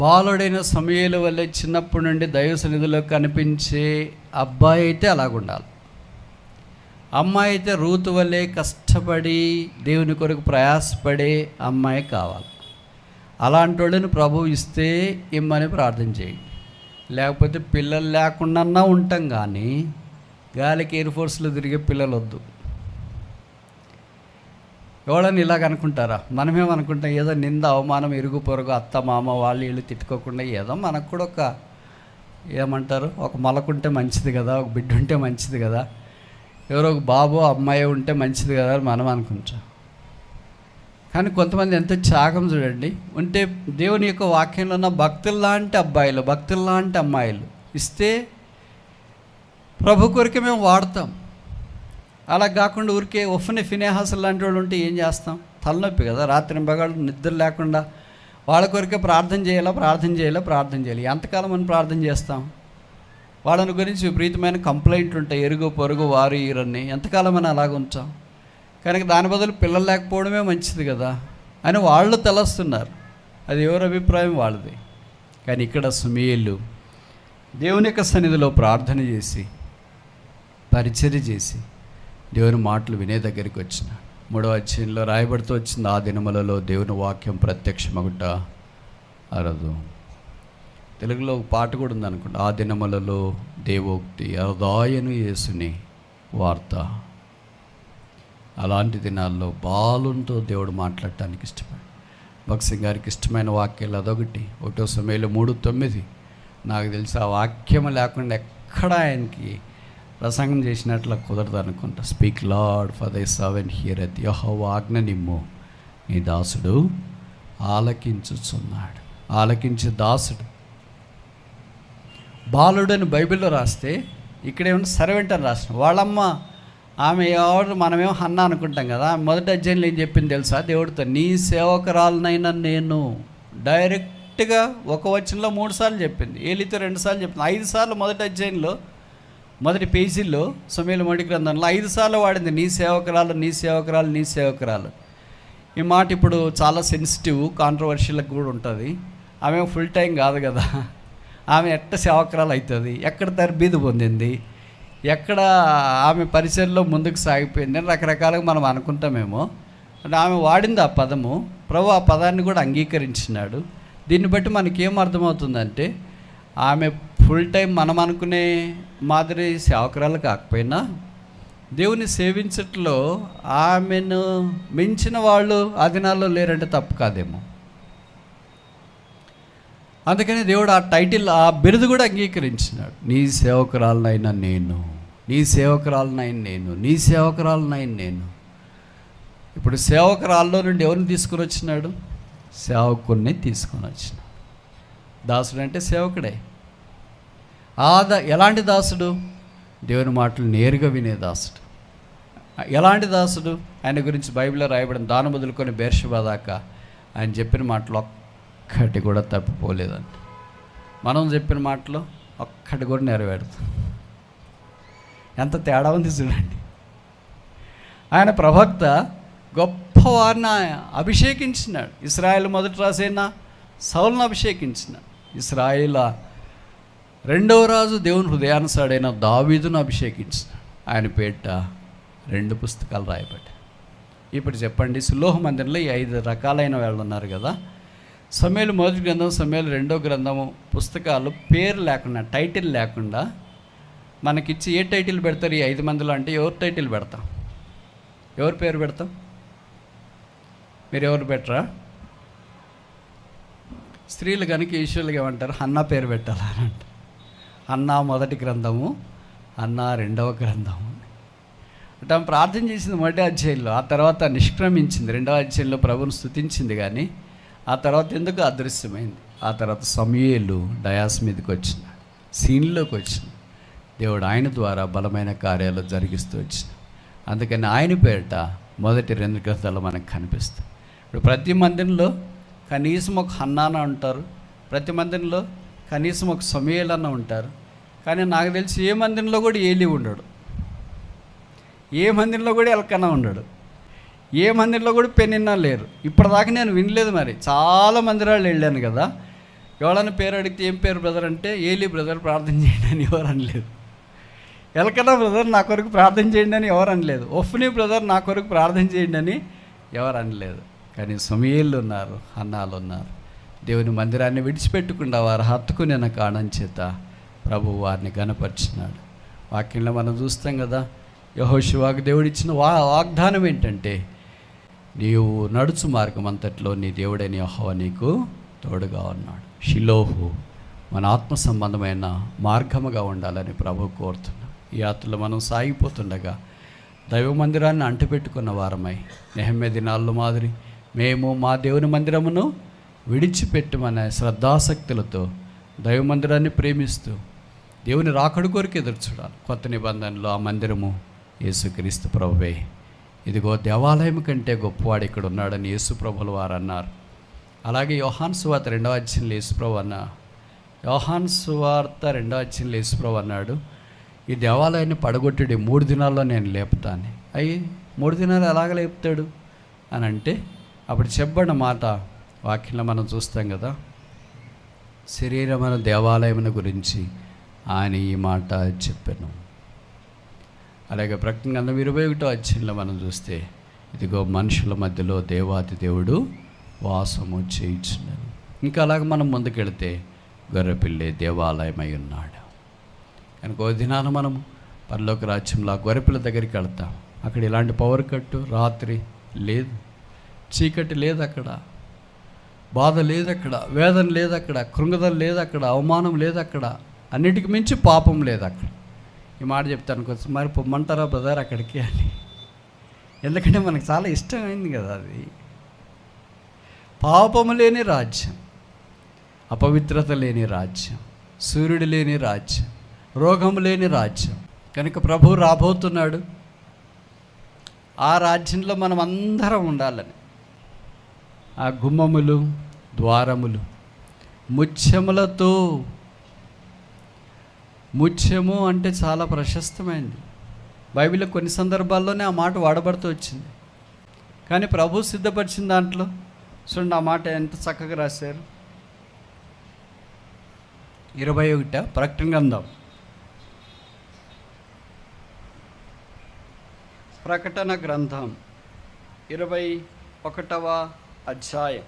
బాలుడైన సమూయేలు వల్లే చిన్నప్పటి నుండి దైవ సన్నిధిలో కనిపించే అబ్బాయి అయితే అలాగుండాలి, అమ్మాయి అయితే రూతు వల్లే కష్టపడి దేవుని కొరకు ప్రయాసపడే అమ్మాయి కావాలి. అలాంటి వాళ్ళని ప్రభువు ఇస్తే ఇమ్మని ప్రార్థన చేయండి. లేకపోతే పిల్లలు లేకుండా ఉంటాం, కానీ గాలికి ఎయిర్ ఫోర్స్లో తిరిగే పిల్లలు వద్దు. ఎవడని ఇలాగ అనుకుంటారా? మనమేమనుకుంటాం, ఏదో నింద అవమానం ఇరుగు పొరుగు అత్త మామ వాళ్ళు వీళ్ళు తిట్టుకోకుండా ఏదో మనకు కూడా ఒక ఏమంటారు, ఒక మొలకుంటే మంచిది కదా, ఒక బిడ్డ ఉంటే మంచిది కదా, ఎవరో ఒక బాబు అమ్మాయి ఉంటే మంచిది కదా అని మనం అనుకుంటాం. కానీ కొంతమంది ఎంత త్యాగం చూడండి. ఉంటే దేవుని యొక్క వాక్యంలో ఉన్న భక్తుల్లాంటి అబ్బాయిలు భక్తుల్లాంటి అమ్మాయిలు ఇస్తే ప్రభు కొరికే మేము వాడతాం. అలా కాకుండా ఊరికే ఒఫ్ని ఫినేహాసులు లాంటి వాళ్ళు ఉంటే ఏం చేస్తాం? తలనొప్పి కదా. రాత్రి బగాళ్ళు నిద్ర లేకుండా వాళ్ళ కొరికే ప్రార్థన చేయాలి. ఎంతకాలం మనం ప్రార్థన చేస్తాం? వాళ్ళని గురించి విపరీతమైన కంప్లైంట్ ఉంటాయి, ఎరుగు పొరుగు వారు ఈరని, ఎంతకాలం అని అలాగ ఉంచాం. కనుక దాని బదులు పిల్లలు లేకపోవడమే మంచిది కదా అని వాళ్ళు తలస్తున్నారు. అది ఎవరి అభిప్రాయం వాళ్ళది. కానీ ఇక్కడ సమూయేలు దేవుని యొక్క సన్నిధిలో ప్రార్థన చేసి పరిచర్య చేసి దేవుని మాటలు వినే దగ్గరికి వచ్చిన 3వ అధ్యాయంలో రాయబడుతూ వచ్చింది, ఆ దినములలో దేవుని వాక్యం ప్రత్యక్షమగుట అరదు. తెలుగులో ఒక పాట కూడా ఉందనుకుంటా, ఆ దినములలో దేవోక్తి అరదాయను యేసుని వార్త. అలాంటి దినాల్లో బాలుంతో దేవుడు మాట్లాడటానికి ఇష్టపడి భక్సింగ్ గారికి ఇష్టమైన వాక్యాలు అదొకటి. 1 సమూయేలు 3:9. నాకు తెలిసి ఆ వాక్యం లేకుండా ఎక్కడ ఆయనకి ప్రసంగం చేసినట్లు కుదరదు అనుకుంటా. Speak Lord for thy servant heareth, యెహోవా ఆజ్ఞ నిమ్ము, నీ దాసుడు ఆలకించుచున్నాడు. ఆలకించే దాసుడు. బాలుడు అని బైబిల్లో రాస్తే ఇక్కడేమన్నా సర్వెంట్ అని రాసిన. వాళ్ళమ్మ ఆమె ఎవరు, మనమేమో హన్నా అనుకుంటాం కదా. మొదటి అధ్యాయంలో ఏం చెప్పింది తెలుసా? దేవుడితో నీ సేవకురాలనైనా నేను డైరెక్ట్గా ఒక వచనంలో 3 సార్లు చెప్పింది, ఏలితో 2 సార్లు చెప్పింది, 5 సార్లు మొదటి అధ్యాయంలో మొదటి పేజీల్లో సమూయేలు మొదటి గ్రంథంలో 5 సార్లు వాడింది నీ సేవకురాలు. ఈ మాట ఇప్పుడు చాలా సెన్సిటివ్, కాంట్రవర్షియల్కి కూడా ఉంటుంది. ఆమె ఫుల్ టైం కాదు కదా, ఆమె ఎట్ట సేవకురాలు అవుతుంది, ఎక్కడ తర్బీదు పొందింది, ఎక్కడ ఆమె పరిచయంలో ముందుకు సాగిపోయింది అని రకరకాలుగా మనం అనుకుంటామేమో. అంటే ఆమె వాడింది ఆ పదము, ప్రభు ఆ పదాన్ని కూడా అంగీకరించినాడు. దీన్ని బట్టి మనకేం అర్థమవుతుందంటే ఆమె ఫుల్ టైం మనం అనుకునే మాదిరి సేవకురాలు కాకపోయినా దేవుని సేవించట్లో ఆమెను మించిన వాళ్ళు ఆ దినాల్లో లేరంటే తప్పు కాదేమో. అందుకని దేవుడు ఆ టైటిల్, ఆ బిరుదు కూడా అంగీకరించినాడు. నీ సేవకురాలనైనా నేను. ఇప్పుడు సేవకురాల్లో నుండి ఎవరిని తీసుకుని వచ్చినాడు? సేవకుడిని తీసుకొని వచ్చినాడు. దాసుడు అంటే సేవకుడే. ఎలాంటి దాసుడు? దేవుని మాటలు నేరుగా వినే దాసుడు. ఎలాంటి దాసుడు? ఆయన గురించి బైబిల్లో రాయబడిన దాని మొదలుకొని బేర్షెబా దాకా ఆయన చెప్పిన మాటలు ఒక్కటి కూడా తప్పిపోలేదంట. మనం చెప్పిన మాటలు ఒక్కటి కూడా నెరవేరుతుంది. ఎంత తేడా ఉంది చూడండి. ఆయన ప్రవక్త గొప్పవారిని అభిషేకించినాడు. ఇశ్రాయేలు మొదటి రాజైన సౌలును అభిషేకించినాడు. ఇశ్రాయేల్ 2వ రాజు దేవుని హృదయానుసారుడైన దావీదును అభిషేకించినాడు. ఆయన పేట 2 పుస్తకాలు రాయబడ్డాయి. ఇప్పుడు చెప్పండి, సులోహ మందిరంలో ఈ 5 రకాలైన వాళ్ళు ఉన్నారు కదా. సమూయేలు మొదటి గ్రంథం, సమూయేలు 2వ గ్రంథము పుస్తకాలు పేరు లేకుండా, టైటిల్ లేకుండా మనకిచ్చి ఏ టైటిల్ పెడతారు ఈ 5 మందిలో అంటే ఎవరు టైటిల్ పెడతాం? ఎవరి పేరు పెడతాం? మీరు ఎవరు పెట్టరా? స్త్రీలు కనుక ఈశ్వరులుగా ఏమంటారు? హన్నా పేరు పెట్టాలని అంటారు. హన్నా మొదటి గ్రంథము, హన్నా 2వ గ్రంథము. అంటే ఆమె ప్రార్థన చేసింది 1వ అధ్యాయంలో, ఆ తర్వాత నిష్క్రమించింది. 2వ అధ్యాయంలో ప్రభువును స్తుతించింది, కానీ ఆ తర్వాత ఎందుకు అదృశ్యమైంది. ఆ తర్వాత సమూయేలు డయాస్ మీదకి వచ్చిన, సీన్లోకి వచ్చిన, దేవుడు ఆయన ద్వారా బలమైన కార్యాలు జరిగిస్తూ వచ్చిన. అందుకని ఆయన పేరిట మొదటి 2 గ్రంథాలు మనకు కనిపిస్తాయి. ఇప్పుడు ప్రతి మందిరంలో కనీసం ఒక హన్నాన ఉంటారు, ప్రతి మందిరంలో కనీసం ఒక సమూయేలు అన్న ఉంటారు. కానీ నాకు తెలిసి ఏ మందిరంలో కూడా ఏలీ ఉండడు, ఏ మందిరంలో కూడా ఎల్కన్నా ఉండడు, ఏ మందిరంలో కూడా పెనిన్నా లేరు. ఇప్పటిదాకా నేను వినలేదు. మరి చాలా మందిరాలు వెళ్ళాను కదా, ఎవరైనా పేరు అడిగితే ఏం పేరు బ్రదర్ అంటే ఏలీ బ్రదర్ ప్రార్థన చేయండి అని ఎవరు అనలేదు. ఎల్కన్నా బ్రదర్ నా కొరకు ప్రార్థన చేయండి అని ఎవరు అనలేదు. ఒఫ్నీ బ్రదర్ నా కొరకు ప్రార్థన చేయండి అని ఎవరు అనలేదు. కానీ సమూయేలు ఉన్నారు, హన్నాలు ఉన్నారు. దేవుని మందిరాన్ని విడిచిపెట్టకుండా వారు హత్తుకునే కారణం చేత ప్రభు వారిని గణపరిచినాడు. వాక్యంలో మనం చూస్తాం కదా, యెహోషువకు దేవుడిచ్చిన వాగ్దానం ఏంటంటే, నీవు నడుచు మార్గం అంతట్లో నీ దేవుడైన యెహోవా నీకు తోడుగా ఉన్నాడు. షిలోహు మన ఆత్మ సంబంధమైన మార్గముగా ఉండాలని ప్రభు కోరుతున్నాం. ఈ యాత్రలో మనం సాగిపోతుండగా దైవ మందిరాన్ని అంటిపెట్టుకున్న వారమై నెహెమ్యా దినాల్లో మాదిరి మేము మా దేవుని మందిరమును విడిచిపెట్టమనే శ్రద్ధాసక్తులతో దైవ మందిరాన్ని ప్రేమిస్తూ దేవుని రాకడ కొరకు ఎదురు చూడాలి. కొత్త నిబంధనలో ఆ మందిరము యేసుక్రీస్తు ప్రభువే. ఇదిగో దేవాలయం కంటే గొప్పవాడు ఇక్కడ ఉన్నాడని యేసు ప్రభులు వారు అన్నారు. అలాగే యోహాను సువార్త 2వ అధ్యాయంలో యేసు ప్రభు అన్న, యోహాను సువార్త 2వ అధ్యాయంలో యేసు ప్రభు అన్నాడు, ఈ దేవాలయాన్ని పడగొట్టి 3 దినాల్లో నేను లేపుతాను. 3 దినాలు ఎలాగ లేపుతాడు అని అంటే, అప్పుడు చెప్పబడిన మాట వాక్యంలో మనం చూస్తాం కదా, శరీరమైన దేవాలయమును గురించి ఆయన ఈ మాట చెప్పాను. అలాగే ప్రకటన గ్రంథం 21వ అధ్యాయంలో మనం చూస్తే, ఇదిగో మనుషుల మధ్యలో దేవాతి దేవుడు వాసము చేయించున్నాడు. ఇంకా అలాగే మనం ముందుకెళ్తే గొర్రెపిల్లే దేవాలయమై ఉన్నాడు. కనుక ఓ దినాన మనము పరలోక రాజ్యంలో ఆ గొర్రెపిల్ల దగ్గరికి వెళ్తాం. అక్కడ ఇలాంటి పవర్ కట్టు రాత్రి లేదు, చీకటి లేదు, అక్కడ బాధ లేదు, అక్కడ వేదన లేదు, అక్కడ కృంగదం లేదు, అక్కడ అవమానం లేదు, అక్కడ అన్నిటికి మించి పాపం లేదు. అక్కడ ఈ మాట చెప్తాను కొంచెం, మరి పొమ్మంటారా బ్రదర్ అక్కడికి అని. ఎందుకంటే మనకు చాలా ఇష్టమైంది కదా అది. పాపము లేని రాజ్యం, అపవిత్రత లేని రాజ్యం, సూర్యుడు లేని రాజ్యం, రోగము లేని రాజ్యం. కనుక ప్రభువు రాబోతున్నాడు. ఆ రాజ్యంలో మనం అందరం ఉండాలని ఆ గుమ్మములు ద్వారములు ముత్యములతో, ముత్యము అంటే చాలా ప్రశస్తమైంది. బైబిల్లో కొన్ని సందర్భాల్లోనే ఆ మాట వాడబడుతూ వచ్చింది. కానీ ప్రభు సిద్ధపరిచిన దాంట్లో చూడండి, ఆ మాట ఎంత చక్కగా రాశారు. 21 ప్రకటన గ్రంథం, ప్రకటన గ్రంథం 21వ అధ్యాయం.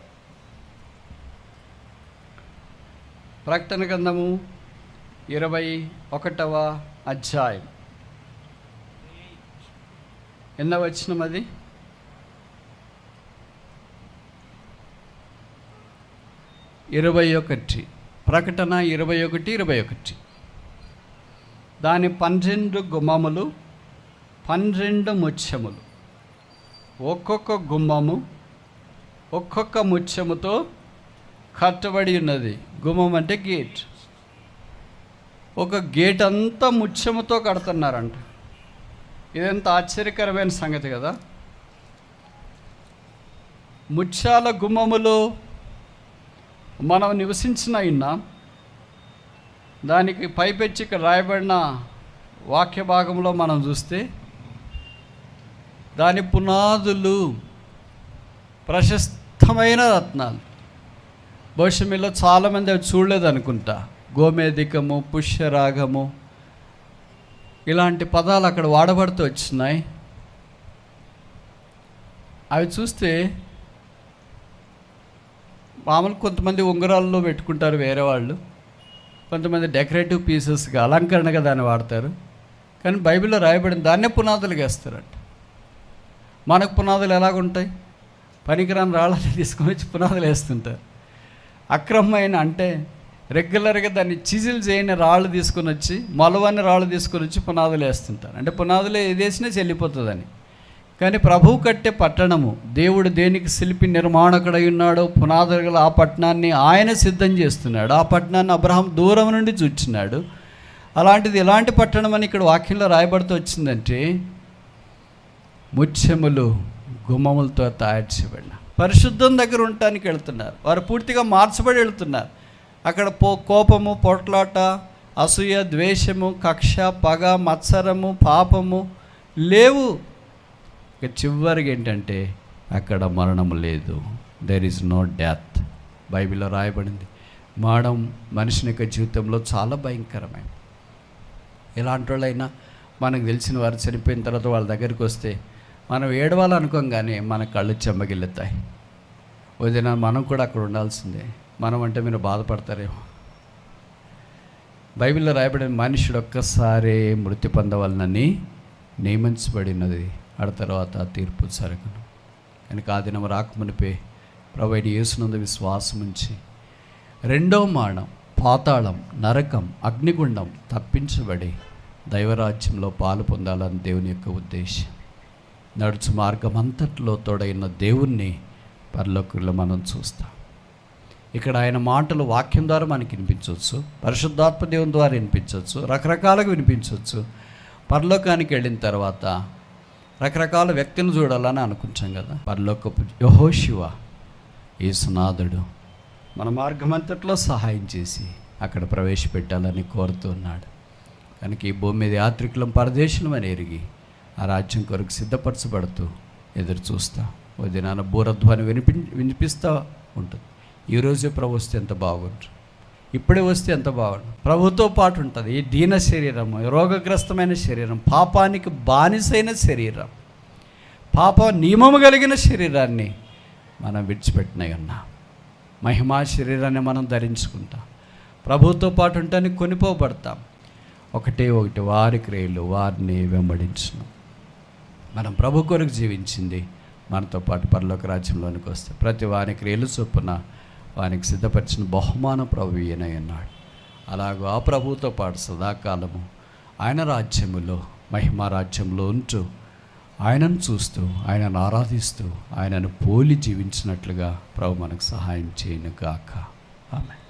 ప్రకటన గ్రంథము 21వ అధ్యాయం. ఎన్నో వచనం అది? 21. ప్రకటన 21:21. దాని 12 గుమ్మములు 12 ముత్యములు, ఒక్కొక్క గుమ్మము ఒక్కొక్క ముత్యముతో కట్టబడి ఉన్నది. గుమ్మం అంటే గేట్. ఒక గేట్ అంతా ముత్యముతో కడుతున్నారంట. ఇదెంత ఆశ్చర్యకరమైన సంగతి కదా. ముత్యాల గుమ్మములో మనం నివసించిన అయినా దానికి పైపెచ్చి ఇక్కడ రాయబడిన వాక్య భాగంలో మనం చూస్తే దాని పునాదులు ప్రశస్తమైన రత్నాలు. బహుశా మీలో చాలామంది అవి చూడలేదు అనుకుంటా. గోమేధికము, పుష్యరాగము ఇలాంటి పదాలు అక్కడ వాడబడుతూ వచ్చినాయి. అవి చూస్తే మామూలు కొంతమంది ఉంగరాల్లో పెట్టుకుంటారు వేరే వాళ్ళు, కొంతమంది డెకరేటివ్ పీసెస్గా అలంకరణగా దాన్ని వాడతారు. కానీ బైబిల్లో రాయబడిన దాన్నే పునాదులుగా వేస్తారంట. మనకు పునాదులు ఎలాగుంటాయి? పనికిరాని రాళ్ళని తీసుకొని వచ్చి పునాదులు వేస్తుంటారు. అక్రమమైన అంటే రెగ్యులర్గా దాన్ని చిజిల్ చేయని రాళ్ళు తీసుకొని వచ్చి, మొలవని రాళ్ళు తీసుకొని వచ్చి పునాదులు వేస్తుంటారు. అంటే పునాదులు ఏదేసినా చెల్లిపోతుందని. కానీ ప్రభువు కట్టే పట్టణము, దేవుడు దేనికి శిల్పి నిర్మాణకుడై ఉన్నాడో పునాదులు గల ఆ పట్టణాన్ని ఆయన సిద్ధం చేస్తున్నాడు. ఆ పట్టణాన్ని అబ్రహాం దూరం నుండి చూచినాడు. అలాంటిది ఎలాంటి పట్టణం అని ఇక్కడ వాక్యంలో రాయబడుతూ వచ్చిందంటే, ముత్యములు గుమ్మములతో తయారు చేయబడిన పరిశుద్ధం దగ్గర ఉండటానికి వెళ్తున్నారు. వారు పూర్తిగా మార్చబడి వెళ్తున్నారు. అక్కడ కోపము, పొట్లాట, అసూయ, ద్వేషము, కక్ష, పగ, మత్సరము, పాపము లేవు. ఇక చివరికి ఏంటంటే అక్కడ మరణము లేదు. There is no death. బైబిల్లో రాయబడింది. మరణం మనిషిని యొక్క జీవితంలో చాలా భయంకరమైనది. ఎలాంటి వాళ్ళైనా మనకు తెలిసిన వారు చనిపోయిన తర్వాత వాళ్ళ దగ్గరికి వస్తే మనం ఏడవాలనుకోగానే మన కళ్ళు చెమ్మగిల్లుతాయి. వదిన మనం కూడా అక్కడ ఉండాల్సిందే. మనం అంటే మీరు బాధపడతారేమో. బైబిల్లో రాయబడిన మనుషుడు ఒక్కసారే మృతి పొందవలనని నియమించబడినది. ఆ తర్వాత తీర్పు జరగను. కనుక ఆ దినం రాకమునిపే ప్రభువైన యేసునందు విశ్వాసం ఉంచి రెండవ మరణం, పాతాళం, నరకం, అగ్నిగుండం తప్పించబడి దైవరాజ్యంలో పాలు పొందాలని దేవుని యొక్క ఉద్దేశం. నడుచు మార్గం అంతట్లో తోడైన దేవుణ్ణి పరలోకంలో మనం చూస్తాం. ఇక్కడ ఆయన మాటలు వాక్యం ద్వారా మనకి వినిపించవచ్చు, పరిశుద్ధాత్మ దేవుని ద్వారా వినిపించవచ్చు, రకరకాలుగా వినిపించవచ్చు. పరలోకానికి వెళ్ళిన తర్వాత రకరకాల వ్యక్తులను చూడాలని అనుకుంటాం కదా. పరలోకపు యెహోషువ యేసునాథుడు మన మార్గం అంతట్లో సహాయం చేసి అక్కడ ప్రవేశపెట్టాలని కోరుతున్నాడు. కనుక ఈ భూమి మీద యాత్రికులం, పరదేశులం అని ఎరిగి ఆ రాజ్యం కొరకు సిద్ధపరచబడుతూ ఎదురు చూస్తా. ఓ దినాన బూరధ్వని వినిపిస్తూ ఉంటుంది. ఈరోజే ప్రభు వస్తే ఎంత బాగుంటుంది, ఇప్పుడే వస్తే ఎంత బాగుంటుంది. ప్రభుతో పాటు ఉంటుంది. ఈ దీన శరీరం, రోగగ్రస్తమైన శరీరం, పాపానికి బానిసైన శరీరం, పాప నియమము కలిగిన శరీరాన్ని మనం విడిచిపెట్టినై ఉన్నాం. మహిమా శరీరాన్ని మనం ధరించుకుంటాం. ప్రభుతో పాటు ఉంటానికి కొనిపోబడతాం. ఒకటి వారి క్రియలు వారిని వెంబడించును. మనం ప్రభు కొరకు జీవించింది మనతో పాటు పరలోక రాజ్యంలోనికి వస్తే ప్రతి వారి క్రియలు చొప్పున వానికి సిద్ధపరిచిన బహుమానం ప్రభు ఈయనై ఉన్నాడు. అలాగూ ఆ ప్రభువుతో పాటు సదాకాలము ఆయన రాజ్యములో, మహిమా రాజ్యంలో ఉంటూ ఆయనను చూస్తూ, ఆయనను ఆరాధిస్తూ, ఆయనను పోలి జీవించినట్లుగా ప్రభు మనకు సహాయం చేయను గాక. ఆమేన్.